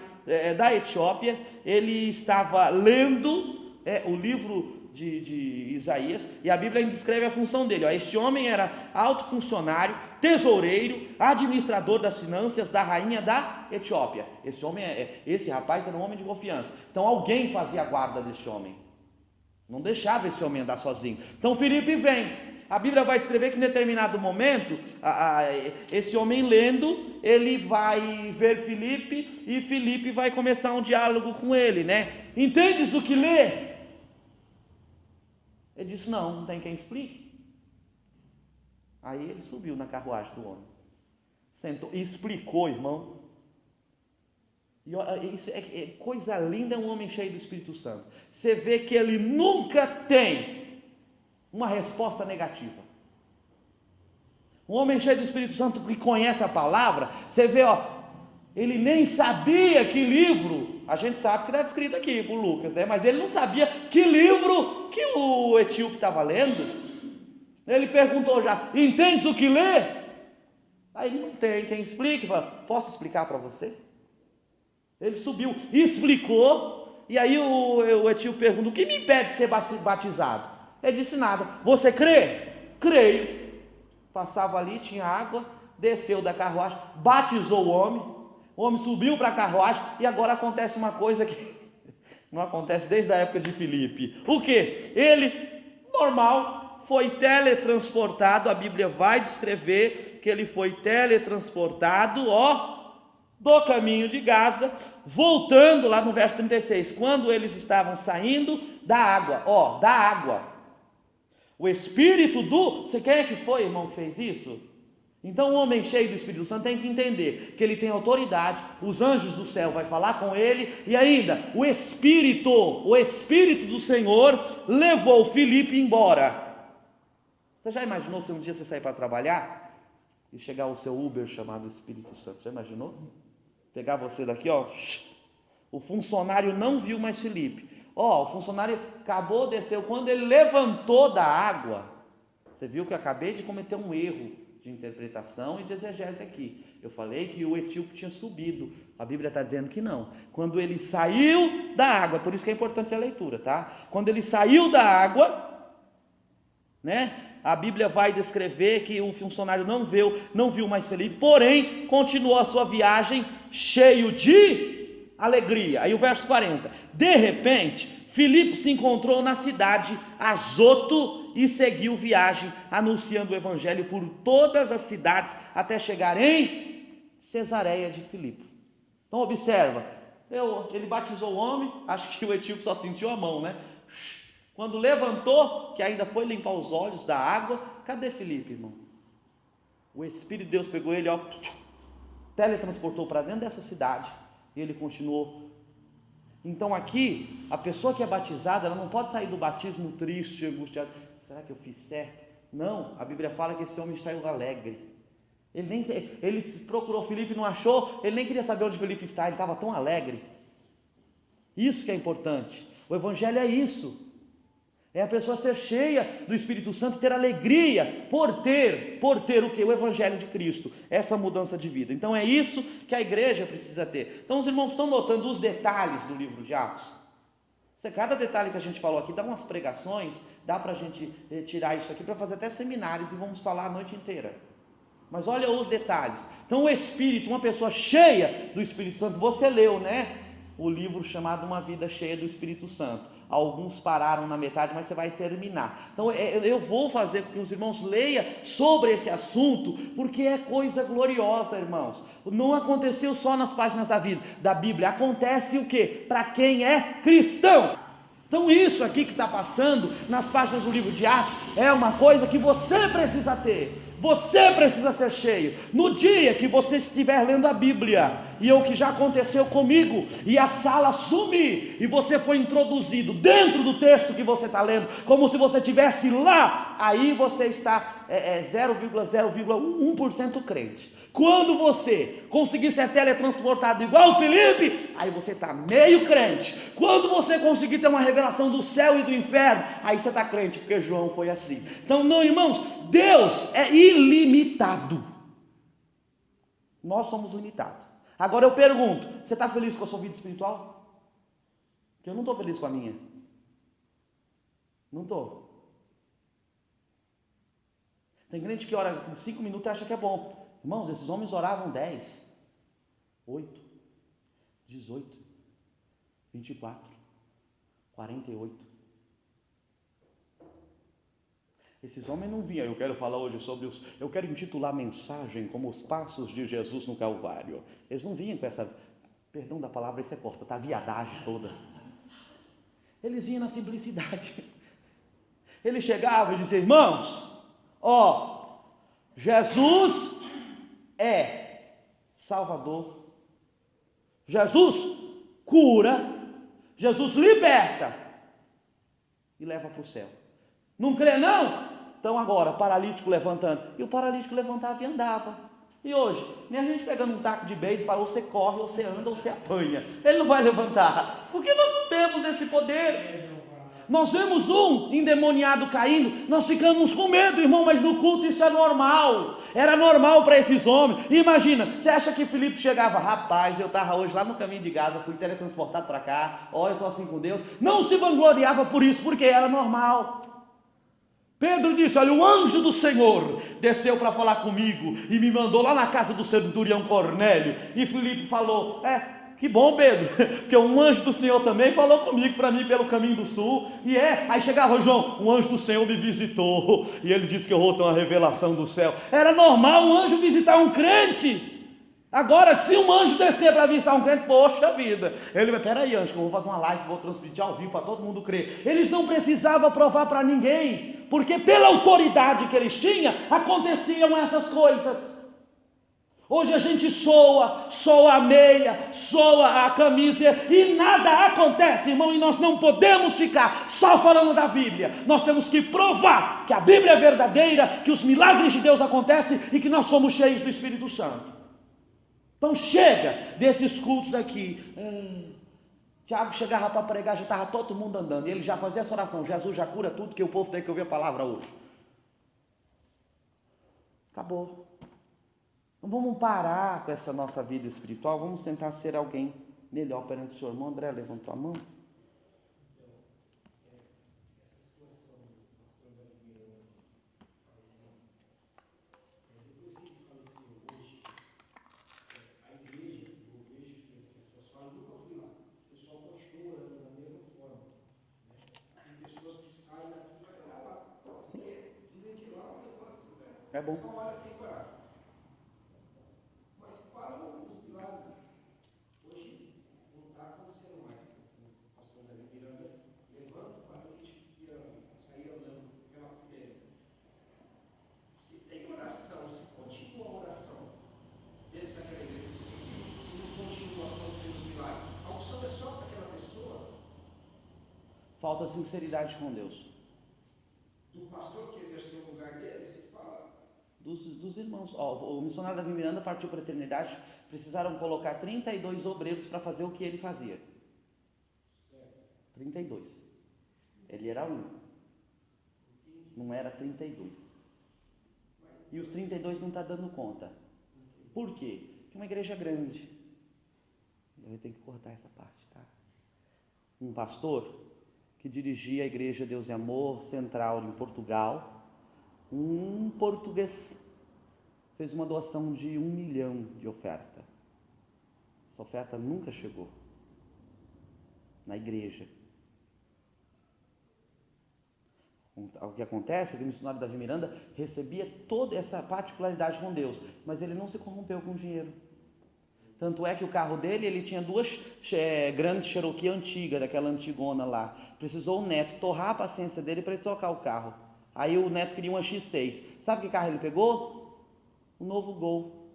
da Etiópia. Ele estava lendo o livro de Isaías, e a Bíblia descreve a função dele. Este homem era alto funcionário, tesoureiro, administrador das finanças da rainha da Etiópia. Esse rapaz era um homem de confiança. Então alguém fazia a guarda desse homem. Não deixava esse homem andar sozinho. Então Filipe vem. A Bíblia vai descrever que em determinado momento, esse homem lendo, ele vai ver Filipe, e Filipe vai começar um diálogo com ele, né? Entendes o que lê? Ele disse, não tem quem explique. Aí ele subiu na carruagem do homem, sentou e explicou, irmão. E isso é coisa linda, é um homem cheio do Espírito Santo. Você vê que ele nunca tem uma resposta negativa. Um homem cheio do Espírito Santo que conhece a palavra, você vê, ele nem sabia que livro, a gente sabe que está descrito aqui por Lucas, né? Mas ele não sabia que livro que o etíope estava lendo. Ele perguntou já, entendes o que lê? Aí ele não tem quem explique, fala, posso explicar para você? Ele subiu, explicou, e aí o etíope pergunta, o que me impede de ser batizado? Ele disse nada. Você crê? Creio. Passava ali, tinha água, desceu da carruagem, batizou o homem subiu para a carruagem, e agora acontece uma coisa que não acontece desde a época de Filipe. O que? Ele, normal, foi teletransportado, a Bíblia vai descrever que ele foi teletransportado, do caminho de Gaza, voltando lá no verso 36, quando eles estavam saindo da água, o Espírito você quem é que foi, irmão, que fez isso? Então o homem cheio do Espírito Santo tem que entender que ele tem autoridade, os anjos do céu vai falar com ele, e ainda o Espírito do Senhor levou Filipe embora. Você já imaginou se um dia você sair para trabalhar e chegar o seu Uber chamado Espírito Santo? Já imaginou? Pegar você daqui, o funcionário não viu mais Filipe. O funcionário acabou, desceu, quando ele levantou da água, você viu que eu acabei de cometer um erro de interpretação e de exegese aqui. Eu falei que o etíope tinha subido, a Bíblia está dizendo que não. Quando ele saiu da água, por isso que é importante a leitura, tá? Quando ele saiu da água, né? A Bíblia vai descrever que o funcionário não viu mais Filipe, porém continuou a sua viagem cheio de alegria. Aí o verso 40, de repente Filipe se encontrou na cidade Azoto e seguiu viagem, anunciando o evangelho por todas as cidades, até chegar em Cesareia de Filipe. Então observa, ele batizou o homem, acho que o etíope só sentiu a mão, né? Quando levantou, que ainda foi limpar os olhos da água, cadê Filipe, irmão? O Espírito de Deus pegou ele, teletransportou para dentro dessa cidade, e ele continuou. Então aqui, a pessoa que é batizada, ela não pode sair do batismo triste, angustiado, será que eu fiz certo? Não, a Bíblia fala que esse homem saiu alegre. Ele procurou Filipe e não achou, ele nem queria saber onde Filipe está, ele estava tão alegre. Isso que é importante, o evangelho é isso. É a pessoa ser cheia do Espírito Santo, ter alegria por ter o que? O Evangelho de Cristo, essa mudança de vida. Então é isso que a igreja precisa ter. Então os irmãos estão notando os detalhes do livro de Atos? Cada detalhe que a gente falou aqui dá umas pregações, dá para a gente tirar isso aqui para fazer até seminários e vamos falar a noite inteira. Mas olha os detalhes. Então o Espírito, uma pessoa cheia do Espírito Santo, você leu, né? O livro chamado Uma Vida Cheia do Espírito Santo. Alguns pararam na metade, mas você vai terminar. Então eu vou fazer com que os irmãos leiam sobre esse assunto, porque é coisa gloriosa, irmãos. Não aconteceu só nas páginas da Bíblia, acontece o quê? Para quem é cristão. Então isso aqui que está passando nas páginas do livro de Atos é uma coisa que você precisa ter. Você precisa ser cheio. No dia que você estiver lendo a Bíblia, e é o que já aconteceu comigo, e a sala sumir, e você foi introduzido dentro do texto que você está lendo, como se você estivesse lá, aí você está 0,0,1% crente. Quando você conseguir ser teletransportado igual o Filipe, aí você está meio crente. Quando você conseguir ter uma revelação do céu e do inferno, aí você está crente, porque João foi assim. Então não, irmãos, Deus é ilimitado. Nós somos limitados. Agora eu pergunto, você está feliz com a sua vida espiritual? Porque eu não estou feliz com a minha. Não estou. Tem crente que ora em 5 minutos e acha que é bom. Irmãos, esses homens oravam 10, 8, 18, 24, 48. Esses homens não vinham. Eu quero falar hoje sobre eu quero intitular a mensagem como os passos de Jesus no Calvário. Eles não vinham com essa, perdão da palavra, isso é corta, tá? Viadagem toda. Eles iam na simplicidade. Ele chegava e dizia: irmãos, Jesus é Salvador, Jesus cura, Jesus liberta e leva para o céu. Não crê não? Então agora, paralítico levantando. E o paralítico levantava e andava. E hoje, nem a gente pegando um taco de beijo e fala: ou você corre, ou você anda, ou você apanha. Ele não vai levantar, porque nós não temos esse poder. Nós vemos um endemoniado caindo, nós ficamos com medo, irmão, mas no culto isso é normal. Era normal para esses homens. Imagina, você acha que Filipe chegava: rapaz, eu estava hoje lá no caminho de Gaza, fui teletransportado para cá, eu estou assim com Deus. Não se vangloriava por isso, porque era normal. Pedro disse: olha, o anjo do Senhor desceu para falar comigo e me mandou lá na casa do centurião Cornélio. E Filipe falou: que bom, Pedro, porque um anjo do Senhor também falou comigo para mim pelo caminho do sul. Aí chegava João: um anjo do Senhor me visitou e ele disse que eu vou ter uma revelação do céu. Era normal um anjo visitar um crente. Agora, se um anjo descer para visitar um crente, poxa vida, ele vai: peraí, anjo, que eu vou fazer uma live, vou transmitir ao vivo para todo mundo crer. Eles não precisavam provar para ninguém, porque pela autoridade que eles tinham, aconteciam essas coisas. Hoje a gente soa a meia, soa a camisa e nada acontece, irmão, e nós não podemos ficar só falando da Bíblia. Nós temos que provar que a Bíblia é verdadeira, que os milagres de Deus acontecem e que nós somos cheios do Espírito Santo. Então chega desses cultos aqui. Tiago chegava para pregar, já estava todo mundo andando, e ele já fazia essa oração: Jesus já cura tudo, que o povo tem que ouvir a palavra hoje. Acabou. Então vamos parar com essa nossa vida espiritual, vamos tentar ser alguém melhor perante o Senhor. Irmão André levantou a mão. É bom. Mas para os milagres, hoje não está acontecendo mais. O pastor Davi Miranda levanta o paralítico e sair andando pela fileira. Se tem oração, se continua a oração dentro daquela igreja, e não continua acontecendo os milagres, a unção é só para aquela pessoa. Falta sinceridade com Deus. Do pastor que exerceu o lugar dele, se fala. Dos irmãos. O missionário Davi Miranda partiu para a eternidade. Precisaram colocar 32 obreiros para fazer o que ele fazia. 32. Ele era um. Não era 32. E os 32 não estão dando conta. Por quê? Porque uma igreja grande. Eu vou ter que cortar essa parte, tá? Um pastor que dirigia a igreja Deus e Amor Central em Portugal. Um português fez uma doação de 1 milhão de oferta. Essa oferta nunca chegou na igreja. O que acontece é que o missionário Davi Miranda recebia toda essa particularidade com Deus, mas ele não se corrompeu com dinheiro. Tanto é que o carro dele, ele tinha 2 grandes Cherokee antigas, daquela antigona lá. Precisou o neto torrar a paciência dele para ele trocar o carro. Aí o neto queria uma X6. Sabe que carro ele pegou? O novo Gol.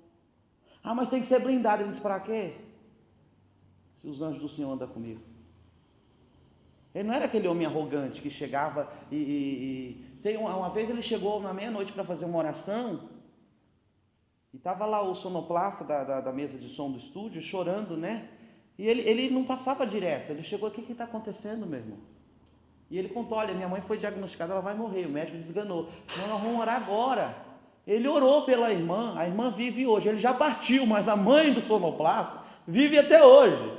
Mas tem que ser blindado. Ele disse: para quê? Se os anjos do Senhor andam comigo. Ele não era aquele homem arrogante que chegava uma vez ele chegou na meia-noite para fazer uma oração. E estava lá o sonoplasta da mesa de som do estúdio chorando, né? E ele não passava direto. Ele chegou: o que está acontecendo, meu irmão? E ele contou: olha, minha mãe foi diagnosticada, ela vai morrer, o médico desganou. Não, nós vamos orar agora. Ele orou pela irmã, a irmã vive hoje. Ele já partiu, mas a mãe do sonoplasta vive até hoje.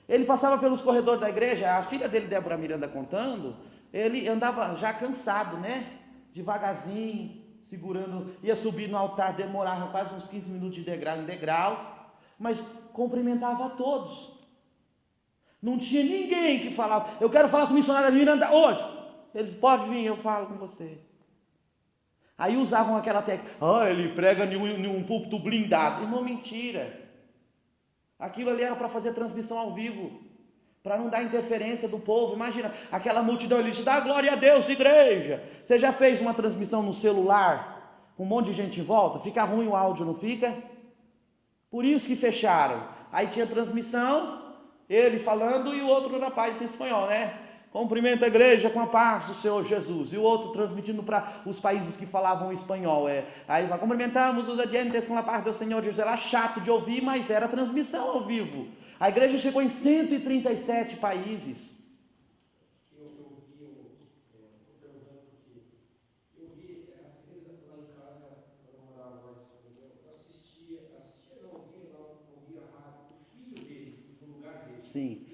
Ele passava pelos corredores da igreja, a filha dele, Débora Miranda, contando, ele andava já cansado, né? Devagarzinho, segurando, ia subir no altar, demorava quase uns 15 minutos de degrau em degrau, mas cumprimentava a todos. Não tinha ninguém que falava: eu quero falar com o missionário Miranda hoje. Ele disse, pode vir, eu falo com você. Aí usavam aquela técnica, ele prega em um púlpito blindado. Irmão, mentira. Aquilo ali era para fazer transmissão ao vivo, para não dar interferência do povo. Imagina, aquela multidão, ele diz, dá glória a Deus, igreja. Você já fez uma transmissão no celular, com um monte de gente em volta? Fica ruim o áudio, não fica? Por isso que fecharam. Aí tinha transmissão, ele falando e o outro rapaz em espanhol, né? Cumprimenta a igreja com a paz do Senhor Jesus. E o outro transmitindo para os países que falavam espanhol. Aí vai, cumprimentamos os adiantes com a paz do Senhor Jesus. Era chato de ouvir, mas era transmissão ao vivo. A igreja chegou em 137 países. Eu vi, às vezes lá em casa, quando eu morava lá em São Miguel, eu ouvia a rádio, o filho dele, no lugar dele. Sim.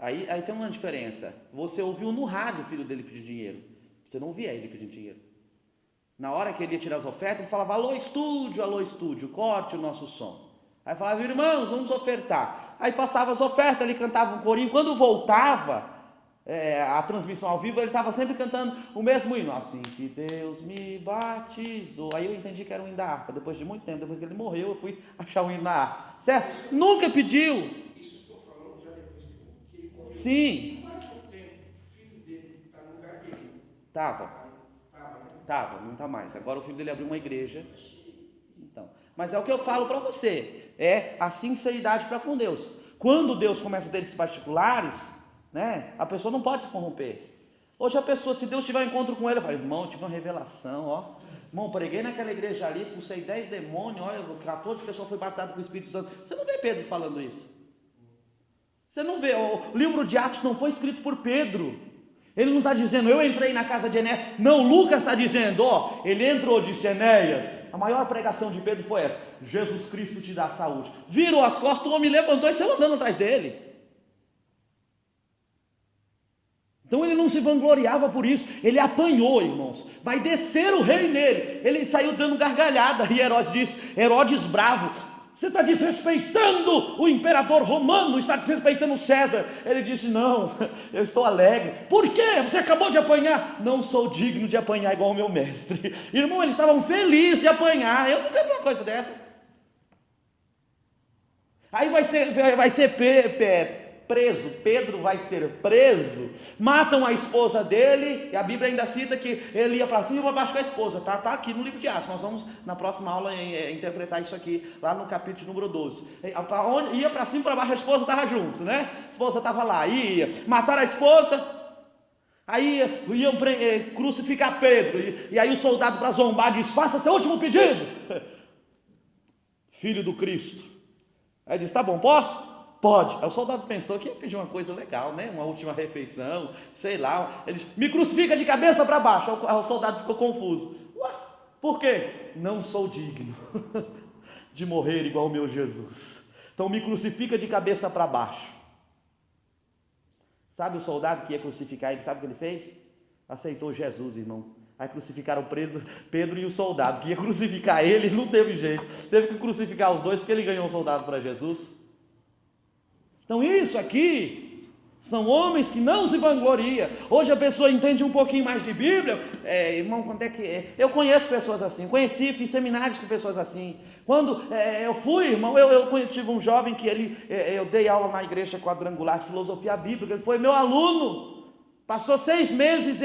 Aí tem uma diferença. Você ouviu no rádio o filho dele pedir dinheiro. Você não via ele pedindo dinheiro. Na hora que ele ia tirar as ofertas, ele falava, alô estúdio, corte o nosso som. Aí falava, irmãos, vamos ofertar. Aí passava as ofertas, ele cantava um corinho. Quando voltava a transmissão ao vivo, ele estava sempre cantando o mesmo hino. Assim que Deus me batizou. Aí eu entendi que era o hino da harpa. Depois de muito tempo, depois que ele morreu, eu fui achar o hino da harpa. Certo? Nunca pediu. Sim. Tava, não está mais. Agora o filho dele abriu uma igreja. Então, mas é o que eu falo para você. É a sinceridade para com Deus. Quando Deus começa a ter esses particulares, né, a pessoa não pode se corromper. Hoje a pessoa, se Deus tiver um encontro com ele, fala, irmão, eu tive uma revelação, ó. Irmão, preguei naquela igreja ali, expulsei 10 demônios, olha, 14 pessoas foram batizadas com o Espírito Santo. Você não vê Pedro falando isso. Você não vê, o livro de Atos não foi escrito por Pedro. Ele não está dizendo, eu entrei na casa de Enéas. Não, Lucas está dizendo, ele entrou, disse Enéas. A maior pregação de Pedro foi essa, Jesus Cristo te dá saúde. Virou as costas, o homem levantou e saiu andando atrás dele. Então ele não se vangloriava por isso, ele apanhou, irmãos. Vai descer o rei nele. Ele saiu dando gargalhada. E Herodes disse, Herodes bravo, você está desrespeitando o imperador romano, está desrespeitando César. Ele disse, não, eu estou alegre. Por quê? Você acabou de apanhar. Não sou digno de apanhar igual o meu mestre. Irmão, eles estavam felizes de apanhar. Eu nunca vi uma coisa dessa. Aí vai ser preso, Pedro vai ser preso, matam a esposa dele, e a Bíblia ainda cita que ele ia para cima e para baixo com a esposa, tá aqui no livro de Atos. Nós vamos na próxima aula interpretar isso aqui, lá no capítulo número 12, ia para cima e para baixo, a esposa estava junto, né? A esposa estava lá, mataram a esposa, aí iam crucificar Pedro, e aí o soldado, para zombar, diz, faça seu último pedido, filho do Cristo. Aí ele diz, tá bom, posso? Pode. Aí o soldado pensou que ia pedir uma coisa legal, né? Uma última refeição, sei lá. Ele disse, me crucifica de cabeça para baixo. Aí o soldado ficou confuso. Ué, por quê? Não sou digno de morrer igual o meu Jesus. Então me crucifica de cabeça para baixo. Sabe o soldado que ia crucificar ele, sabe o que ele fez? Aceitou Jesus, irmão. Aí crucificaram Pedro e o soldado que ia crucificar ele, não teve jeito. Teve que crucificar os dois porque ele ganhou um soldado para Jesus. Então isso aqui são homens que não se vangloriam. Hoje a pessoa entende um pouquinho mais de Bíblia. Irmão, quando é que é? Eu conheço pessoas assim, fiz seminários com pessoas assim. Quando eu fui, irmão, eu tive um jovem que eu dei aula na igreja quadrangular de filosofia bíblica, ele foi meu aluno. Passou 6 meses,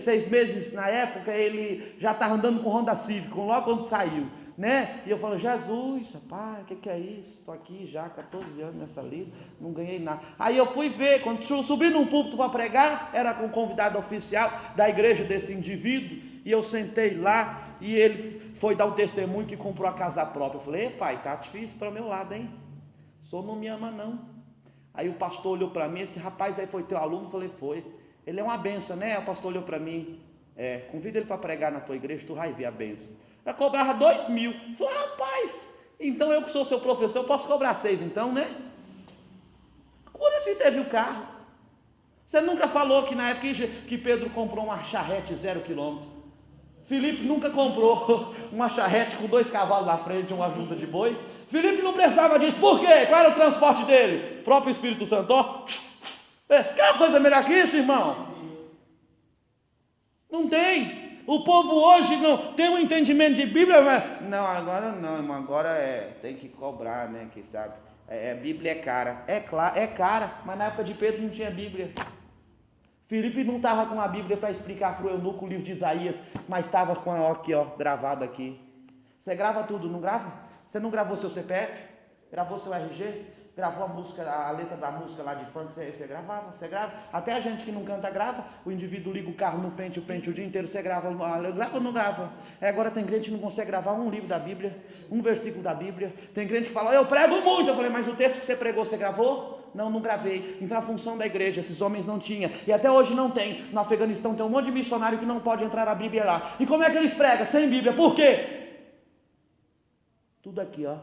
6 meses na época, ele já estava andando com Honda Civic, logo quando saiu. Né? E eu falo, Jesus, rapaz, o que é isso? Estou aqui já há 14 anos nessa lida, não ganhei nada. Aí eu fui ver, quando subi num púlpito para pregar, era com o convidado oficial da igreja desse indivíduo, e eu sentei lá, e ele foi dar um testemunho que comprou a casa própria. Eu falei, pai, tá difícil para o meu lado, hein? O senhor não me ama não. Aí o pastor olhou para mim, esse rapaz aí foi teu aluno? Eu falei, foi. Ele é uma benção, né? O pastor olhou para mim, convida ele para pregar na tua igreja, tu vai ver a benção. Eu cobrava 2.000. Falei, rapaz, então eu que sou seu professor, eu posso cobrar 6 então, né? Por isso que teve o carro. Você nunca falou que na época que Pedro comprou uma charrete 0 km. Filipe nunca comprou uma charrete com 2 cavalos na frente e uma junta de boi. Filipe não precisava disso. Por quê? Qual era o transporte dele? O próprio Espírito Santo. Ó. Quer coisa melhor que isso, irmão? Não tem. O povo hoje não tem um entendimento de Bíblia, mas não, agora não, irmão, agora tem que cobrar, né, quem sabe. Bíblia é cara. É cara, mas na época de Pedro não tinha Bíblia. Filipe não estava com a Bíblia para explicar para o eunuco o livro de Isaías, mas estava com aqui, ó, gravado aqui. Você grava tudo, não grava? Você não gravou seu CPF? Gravou seu RG? Gravou a música, a letra da música lá de funk? Você gravava? Você grava? Até a gente que não canta grava. O indivíduo liga o carro no pente o dia inteiro. Você grava? Grava ou não grava? Agora tem crente que não consegue gravar um livro da Bíblia, um versículo da Bíblia. Tem crente que fala, eu prego muito. Eu falei, mas o texto que você pregou, você gravou? Não gravei. Então a função da igreja, esses homens não tinham, e até hoje não tem. No Afeganistão tem um monte de missionário que não pode entrar a Bíblia lá. E como é que eles pregam? Sem Bíblia. Por quê? Tudo aqui, ó.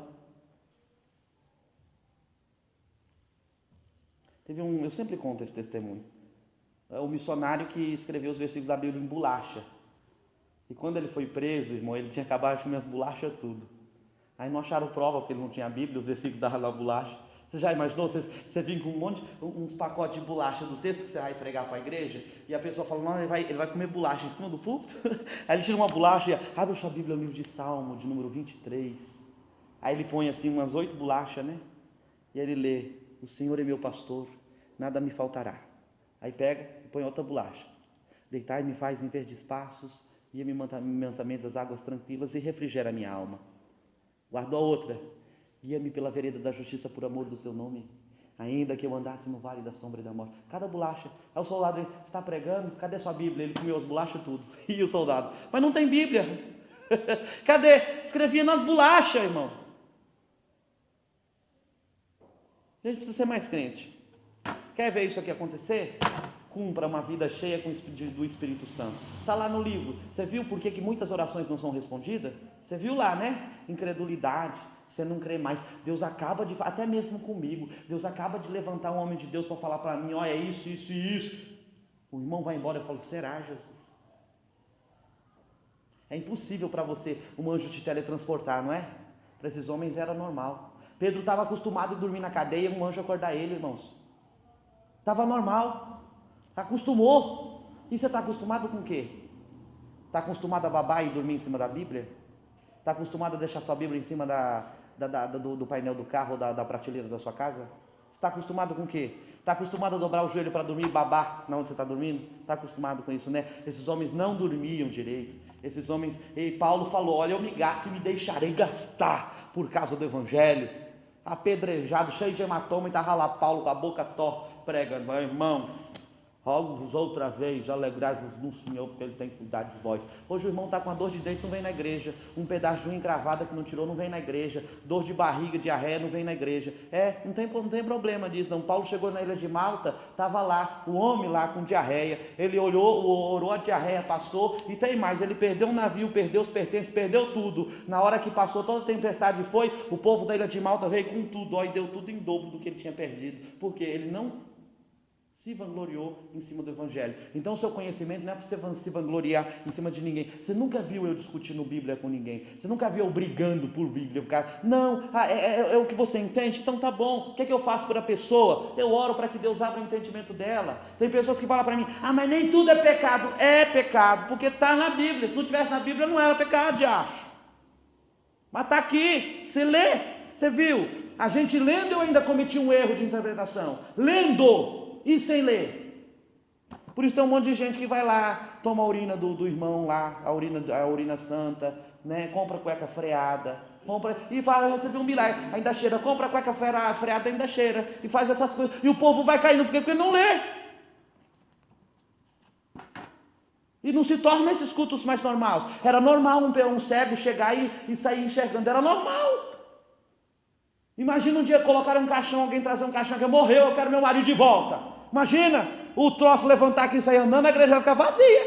Eu sempre conto esse testemunho. É o missionário que escreveu os versículos da Bíblia em bolacha. E quando ele foi preso, irmão, ele tinha acabado de comer as bolachas tudo. Aí não acharam prova porque ele não tinha Bíblia, os versículos da bolacha. Você já imaginou? Você vir com uns pacotes de bolacha do texto que você vai pregar para a igreja, e a pessoa fala, não, ele vai comer bolacha em cima do púlpito? Aí ele tira uma bolacha e abre a sua Bíblia no livro de Salmo, de número 23. Aí ele põe assim umas 8 bolachas, né? E aí ele lê, o Senhor é meu pastor, nada me faltará. Aí pega e põe outra bolacha. Deitai me faz em verdes passos, guia-me mansamente das águas tranquilas e refrigera a minha alma. Guardou a outra. Guia-me pela vereda da justiça por amor do seu nome, ainda que eu andasse no vale da sombra e da morte. Cada bolacha. Aí o soldado está pregando, cadê sua Bíblia? Ele comeu as bolachas tudo. E o soldado, mas não tem Bíblia. Cadê? Escrevia nas bolachas, irmão. A gente precisa ser mais crente. Quer ver isso aqui acontecer? Cumpra uma vida cheia do Espírito Santo. Está lá no livro. Você viu por que muitas orações não são respondidas? Você viu lá, né? Incredulidade. Você não crê mais. Deus acaba de, até mesmo comigo, Deus acaba de levantar um homem de Deus para falar para mim, olha, isso, isso e isso. O irmão vai embora, eu falo, será, Jesus? É impossível para você um anjo te teletransportar, não é? Para esses homens era normal. Pedro estava acostumado a dormir na cadeia, um anjo acordar ele, irmãos. Estava normal. Acostumou. E você está acostumado com o quê? Está acostumado a babar e dormir em cima da Bíblia? Está acostumado a deixar sua Bíblia em cima do painel do carro ou da prateleira da sua casa? Está acostumado com o quê? Está acostumado a dobrar o joelho para dormir e babar na onde você está dormindo? Está acostumado com isso, né? Esses homens não dormiam direito. Esses homens, e Paulo falou, olha, eu me gasto e me deixarei gastar por causa do Evangelho. Apedrejado, cheio de hematoma, e estava lá Paulo com a boca torta, pregando, meu irmão, rogo-vos outra vez, alegrai-vos no Senhor, porque Ele tem cuidado de vós. Hoje o irmão está com a dor de dente, não vem na igreja. Um pedaço de unha encravada que não tirou, não vem na igreja. Dor de barriga, diarreia, não vem na igreja. Não tem problema disso, não. Paulo chegou na ilha de Malta, estava lá, o homem lá com diarreia. Ele orou, a diarreia passou, e tem mais, ele perdeu o navio, perdeu os pertences, perdeu tudo. Na hora que passou toda a tempestade foi, o povo da ilha de Malta veio com tudo, e deu tudo em dobro do que ele tinha perdido. Porque ele não se vangloriou em cima do Evangelho. Então o seu conhecimento não é para você se vangloriar em cima de ninguém. Você nunca viu eu discutindo Bíblia com ninguém. Você nunca viu eu brigando por Bíblia. Não, é o que você entende? Então tá bom. O que é que eu faço para a pessoa? Eu oro para que Deus abra o entendimento dela. Tem pessoas que falam para mim, mas nem tudo é pecado. É pecado, porque está na Bíblia. Se não tivesse na Bíblia não era pecado, acho. Mas está aqui, você lê, você viu. A gente lendo eu ainda cometi um erro de interpretação. Lendo e sem ler. Por isso tem um monte de gente que vai lá, toma a urina do irmão lá, a urina santa, né? Compra cueca freada, e fala, recebeu um milagre, ainda cheira, compra cueca freada, ainda cheira, e faz essas coisas, e o povo vai caindo, porque não lê. E não se torna esses cultos mais normais. Era normal um cego chegar e sair enxergando, era normal. Imagina um dia colocar um caixão, alguém trazer um caixão que morreu, eu quero meu marido de volta. Imagina o troço levantar aqui e sair andando, a igreja vai ficar vazia.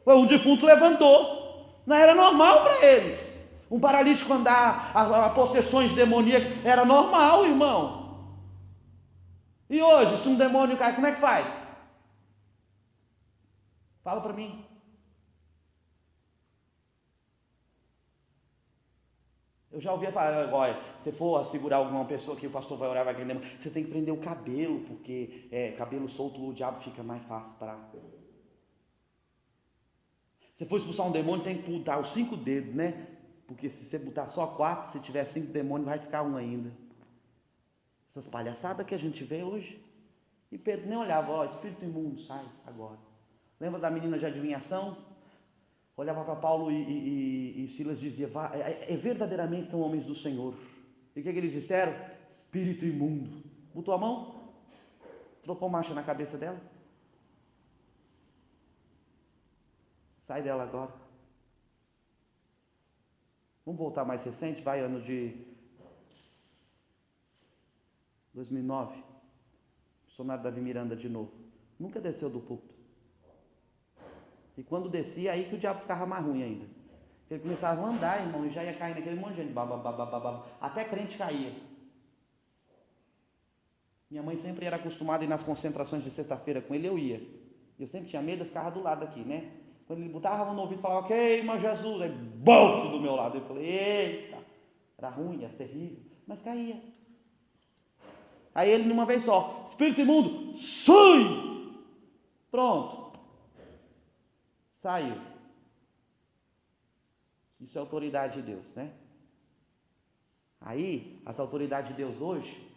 O defunto levantou. Não era normal para eles. Um paralítico andar, a possessões demoníacas, era normal, irmão. E hoje, se um demônio cai, como é que faz? Fala para mim. Eu já ouvi falar, olha, se for segurar alguma pessoa que o pastor vai orar, vai ganhar demônio, você tem que prender o cabelo, porque cabelo solto o diabo fica mais fácil para... Se for expulsar um demônio, tem que botar os 5 dedos, né? Porque se você botar só 4, se tiver 5 demônios, vai ficar um ainda. Essas palhaçadas que a gente vê hoje. E Pedro nem olhava, ó, espírito imundo, sai agora. Lembra da menina de adivinhação? Olhava para Paulo e Silas dizia, verdadeiramente são homens do Senhor. E o que eles disseram? Espírito imundo. Botou a mão, trocou marcha na cabeça dela. Sai dela agora. Vamos voltar mais recente, vai, ano de 2009. Missionário Davi Miranda de novo. Nunca desceu do púlpito. E quando descia, aí que o diabo ficava mais ruim ainda. Ele começava a andar, irmão, e já ia cair naquele monte de gente. Até crente caía. Minha mãe sempre era acostumada a ir nas concentrações de sexta-feira com ele, eu ia. Eu sempre tinha medo, eu ficava do lado aqui, né? Quando ele botava a mão no ouvido e falava, queima Jesus, aí bolso do meu lado. Eu falei, eita, era ruim, era terrível, mas caía. Aí ele, numa vez só, espírito imundo, sai! Pronto. Saiu. Isso é autoridade de Deus, né? Aí, as autoridades de Deus hoje,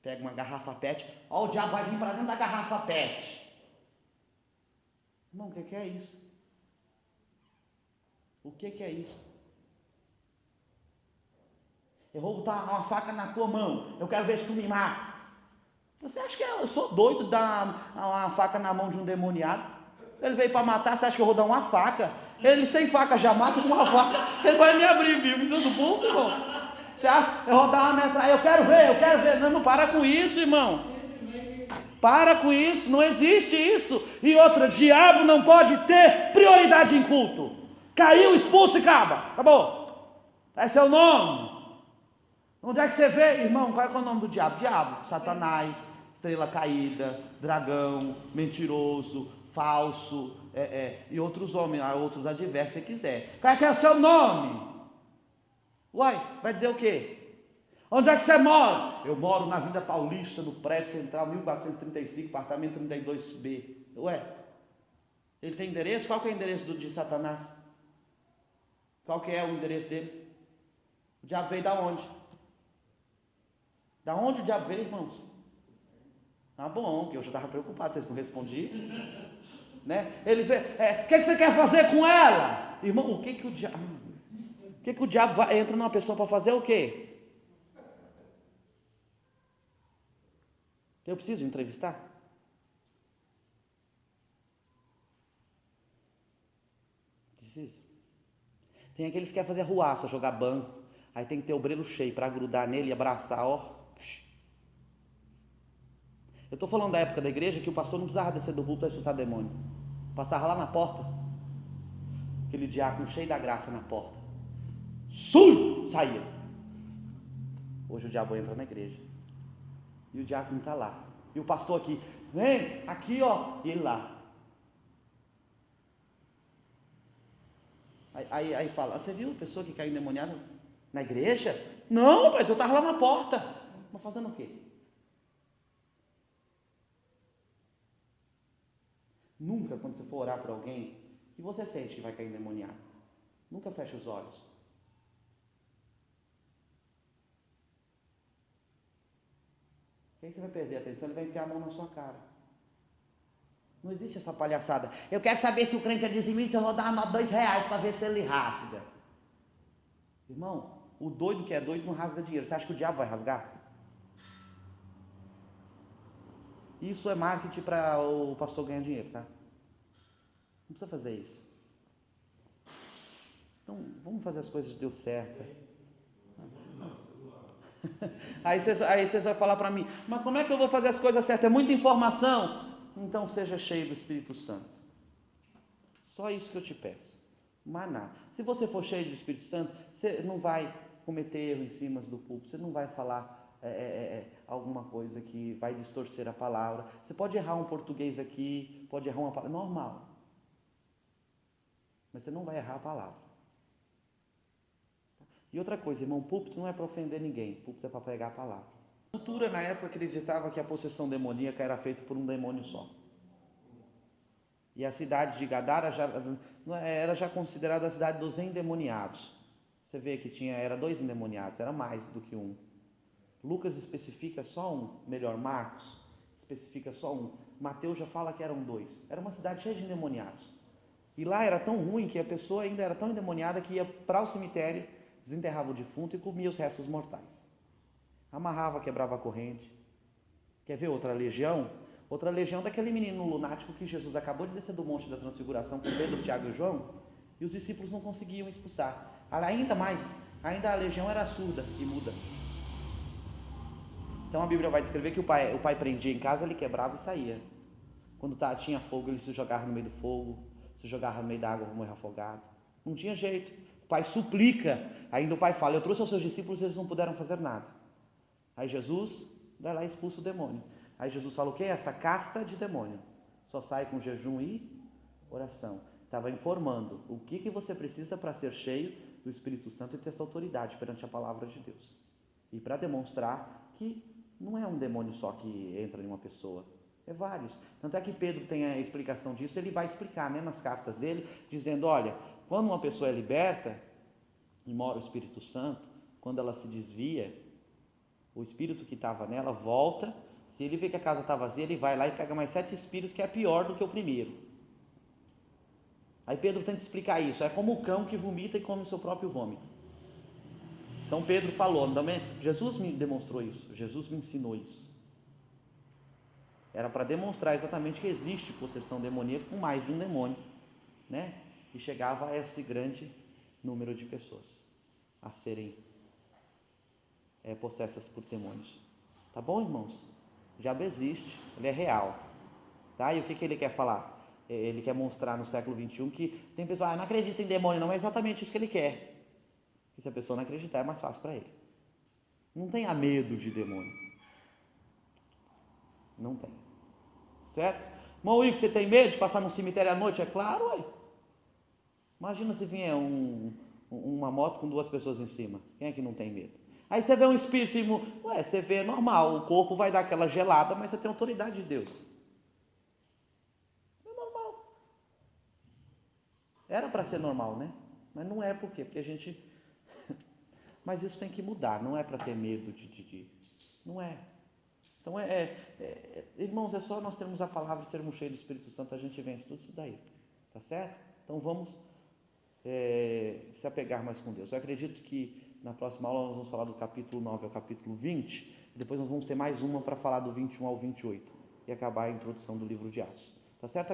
pega uma garrafa PET, ó, o diabo vai vir para dentro da garrafa PET. Irmão, o que é isso? O que é isso? Eu vou botar uma faca na tua mão, eu quero ver se tu me mata. Você acha que eu sou doido de dar uma faca na mão de um demoniado? Ele veio para matar, você acha que eu vou dar uma faca? Ele sem faca já mata, com uma faca ele vai me abrir vivo, isso é do ponto, irmão. Você acha, eu vou dar uma metralha, eu quero ver. Não, para com isso, irmão. Para com isso, não existe isso. E outra, diabo não pode ter prioridade em culto. Caiu, expulso e acaba. Acabou. Esse é o nome. Onde é que você vê, irmão? Qual é o nome do diabo? Diabo, Satanás, estrela caída, dragão, mentiroso, falso, e outros homens, outros adversos, se quiser. Qual é que é o seu nome? Uai, vai dizer o quê? Onde é que você mora? Eu moro na Avenida Paulista, no prédio central, 1435, apartamento 32B. Ué, ele tem endereço? Qual que é o endereço de Satanás? Qual que é o endereço dele? O diabo veio da onde? Da onde o diabo veio, irmãos? Tá bom, que eu já estava preocupado, vocês não respondiam. Né? Ele veio, o que você quer fazer com ela? Irmão, o que o diabo entra numa pessoa para fazer o quê? Eu preciso entrevistar? Preciso. Tem aqueles que querem fazer ruaça, jogar banco. Aí tem que ter o brelo cheio para grudar nele e abraçar, ó. Eu estou falando da época da igreja que o pastor não precisava descer do púlpito para expulsar demônio. Passava lá na porta, aquele diácono cheio da graça na porta. Saía. Hoje o diabo entra na igreja. E o diácono está lá. E o pastor aqui, vem, aqui ó, e ele lá. Aí fala, você viu a pessoa que caiu endemoniada na igreja? Não, rapaz, eu estava lá na porta. Mas fazendo o quê? Nunca, quando você for orar por alguém, que você sente que vai cair endemoniado, nunca feche os olhos. Porque aí você vai perder a atenção, ele vai enfiar a mão na sua cara. Não existe essa palhaçada. Eu quero saber se o crente é dizimista, eu vou dar uma nota de R$2 para ver se ele rasga. Irmão, o doido que é doido não rasga dinheiro. Você acha que o diabo vai rasgar? Isso é marketing para o pastor ganhar dinheiro, tá? Não precisa fazer isso. Então, vamos fazer as coisas de Deus certo. Aí vocês vão falar para mim, mas como é que eu vou fazer as coisas certas? É muita informação. Então seja cheio do Espírito Santo. Só isso que eu te peço. Mas nada. Se você for cheio do Espírito Santo, você não vai cometer erro em cima do púlpito. Você não vai falar alguma coisa que vai distorcer a palavra. Você pode errar um português aqui, pode errar uma palavra, normal. Mas você não vai errar a palavra. E outra coisa, irmão, púlpito não é para ofender ninguém, púlpito é para pregar a palavra. A cultura na época acreditava que a possessão demoníaca era feita por um demônio só. E a cidade de Gadara era já considerada a cidade dos endemoniados. Você vê que era 2 endemoniados, era mais do que um. Lucas especifica só um, melhor, Marcos especifica só um. Mateus já fala que eram 2. Era uma cidade cheia de endemoniados. E lá era tão ruim que a pessoa ainda era tão endemoniada que ia para o cemitério, desenterrava o defunto e comia os restos mortais. Amarrava, quebrava a corrente. Quer ver outra legião? Outra legião daquele menino lunático que Jesus acabou de descer do monte da transfiguração com Pedro, Tiago e João, e os discípulos não conseguiam expulsar. Ainda mais, ainda a legião era surda e muda. Então a Bíblia vai descrever que o pai prendia em casa, ele quebrava e saía. Quando tinha fogo, ele se jogava no meio do fogo, se jogava no meio da água para morrer afogado. Não tinha jeito. O pai suplica, ainda o pai fala, eu trouxe aos seus discípulos e eles não puderam fazer nada. Aí Jesus vai lá e expulsa o demônio. Aí Jesus fala o quê? Essa casta de demônio só sai com jejum e oração. Estava informando o que você precisa para ser cheio do Espírito Santo e ter essa autoridade perante a palavra de Deus. E para demonstrar que não é um demônio só que entra em uma pessoa, é vários. Tanto é que Pedro tem a explicação disso, ele vai explicar, né, nas cartas dele, dizendo, olha, quando uma pessoa é liberta, e mora o Espírito Santo, quando ela se desvia, o espírito que estava nela volta, se ele vê que a casa está vazia, ele vai lá e pega mais 7 espíritos, que é pior do que o primeiro. Aí Pedro tenta explicar isso, é como o cão que vomita e come o seu próprio vômito. Então Pedro falou, também, Jesus me demonstrou isso, Jesus me ensinou isso. Era para demonstrar exatamente que existe possessão demoníaca com mais de um demônio, né? E chegava a esse grande número de pessoas a serem possessas por demônios. Tá bom, irmãos? O diabo existe, ele é real. Tá? E o que ele quer falar? Ele quer mostrar no século XXI que tem pessoas, não acredita em demônio, não é exatamente isso que ele quer. E se a pessoa não acreditar, é mais fácil para ele. Não tenha medo de demônio. Não tem. Certo? Irmão Igor, você tem medo de passar num cemitério à noite? É claro, ué. Imagina se vier uma moto com 2 pessoas em cima. Quem é que não tem medo? Aí você vê um espírito imundo. Você vê normal, o corpo vai dar aquela gelada, mas você tem autoridade de Deus. É normal. Era para ser normal, né? Mas não é, por quê? Porque a gente... Mas isso tem que mudar, não é para ter medo de... Não é. Então, irmãos, é só nós termos a palavra e sermos cheios do Espírito Santo, a gente vence tudo isso daí. Tá certo? Então vamos se apegar mais com Deus. Eu acredito que na próxima aula nós vamos falar do capítulo 9 ao capítulo 20, e depois nós vamos ter mais uma para falar do 21 ao 28 e acabar a introdução do livro de Atos. Tá certo?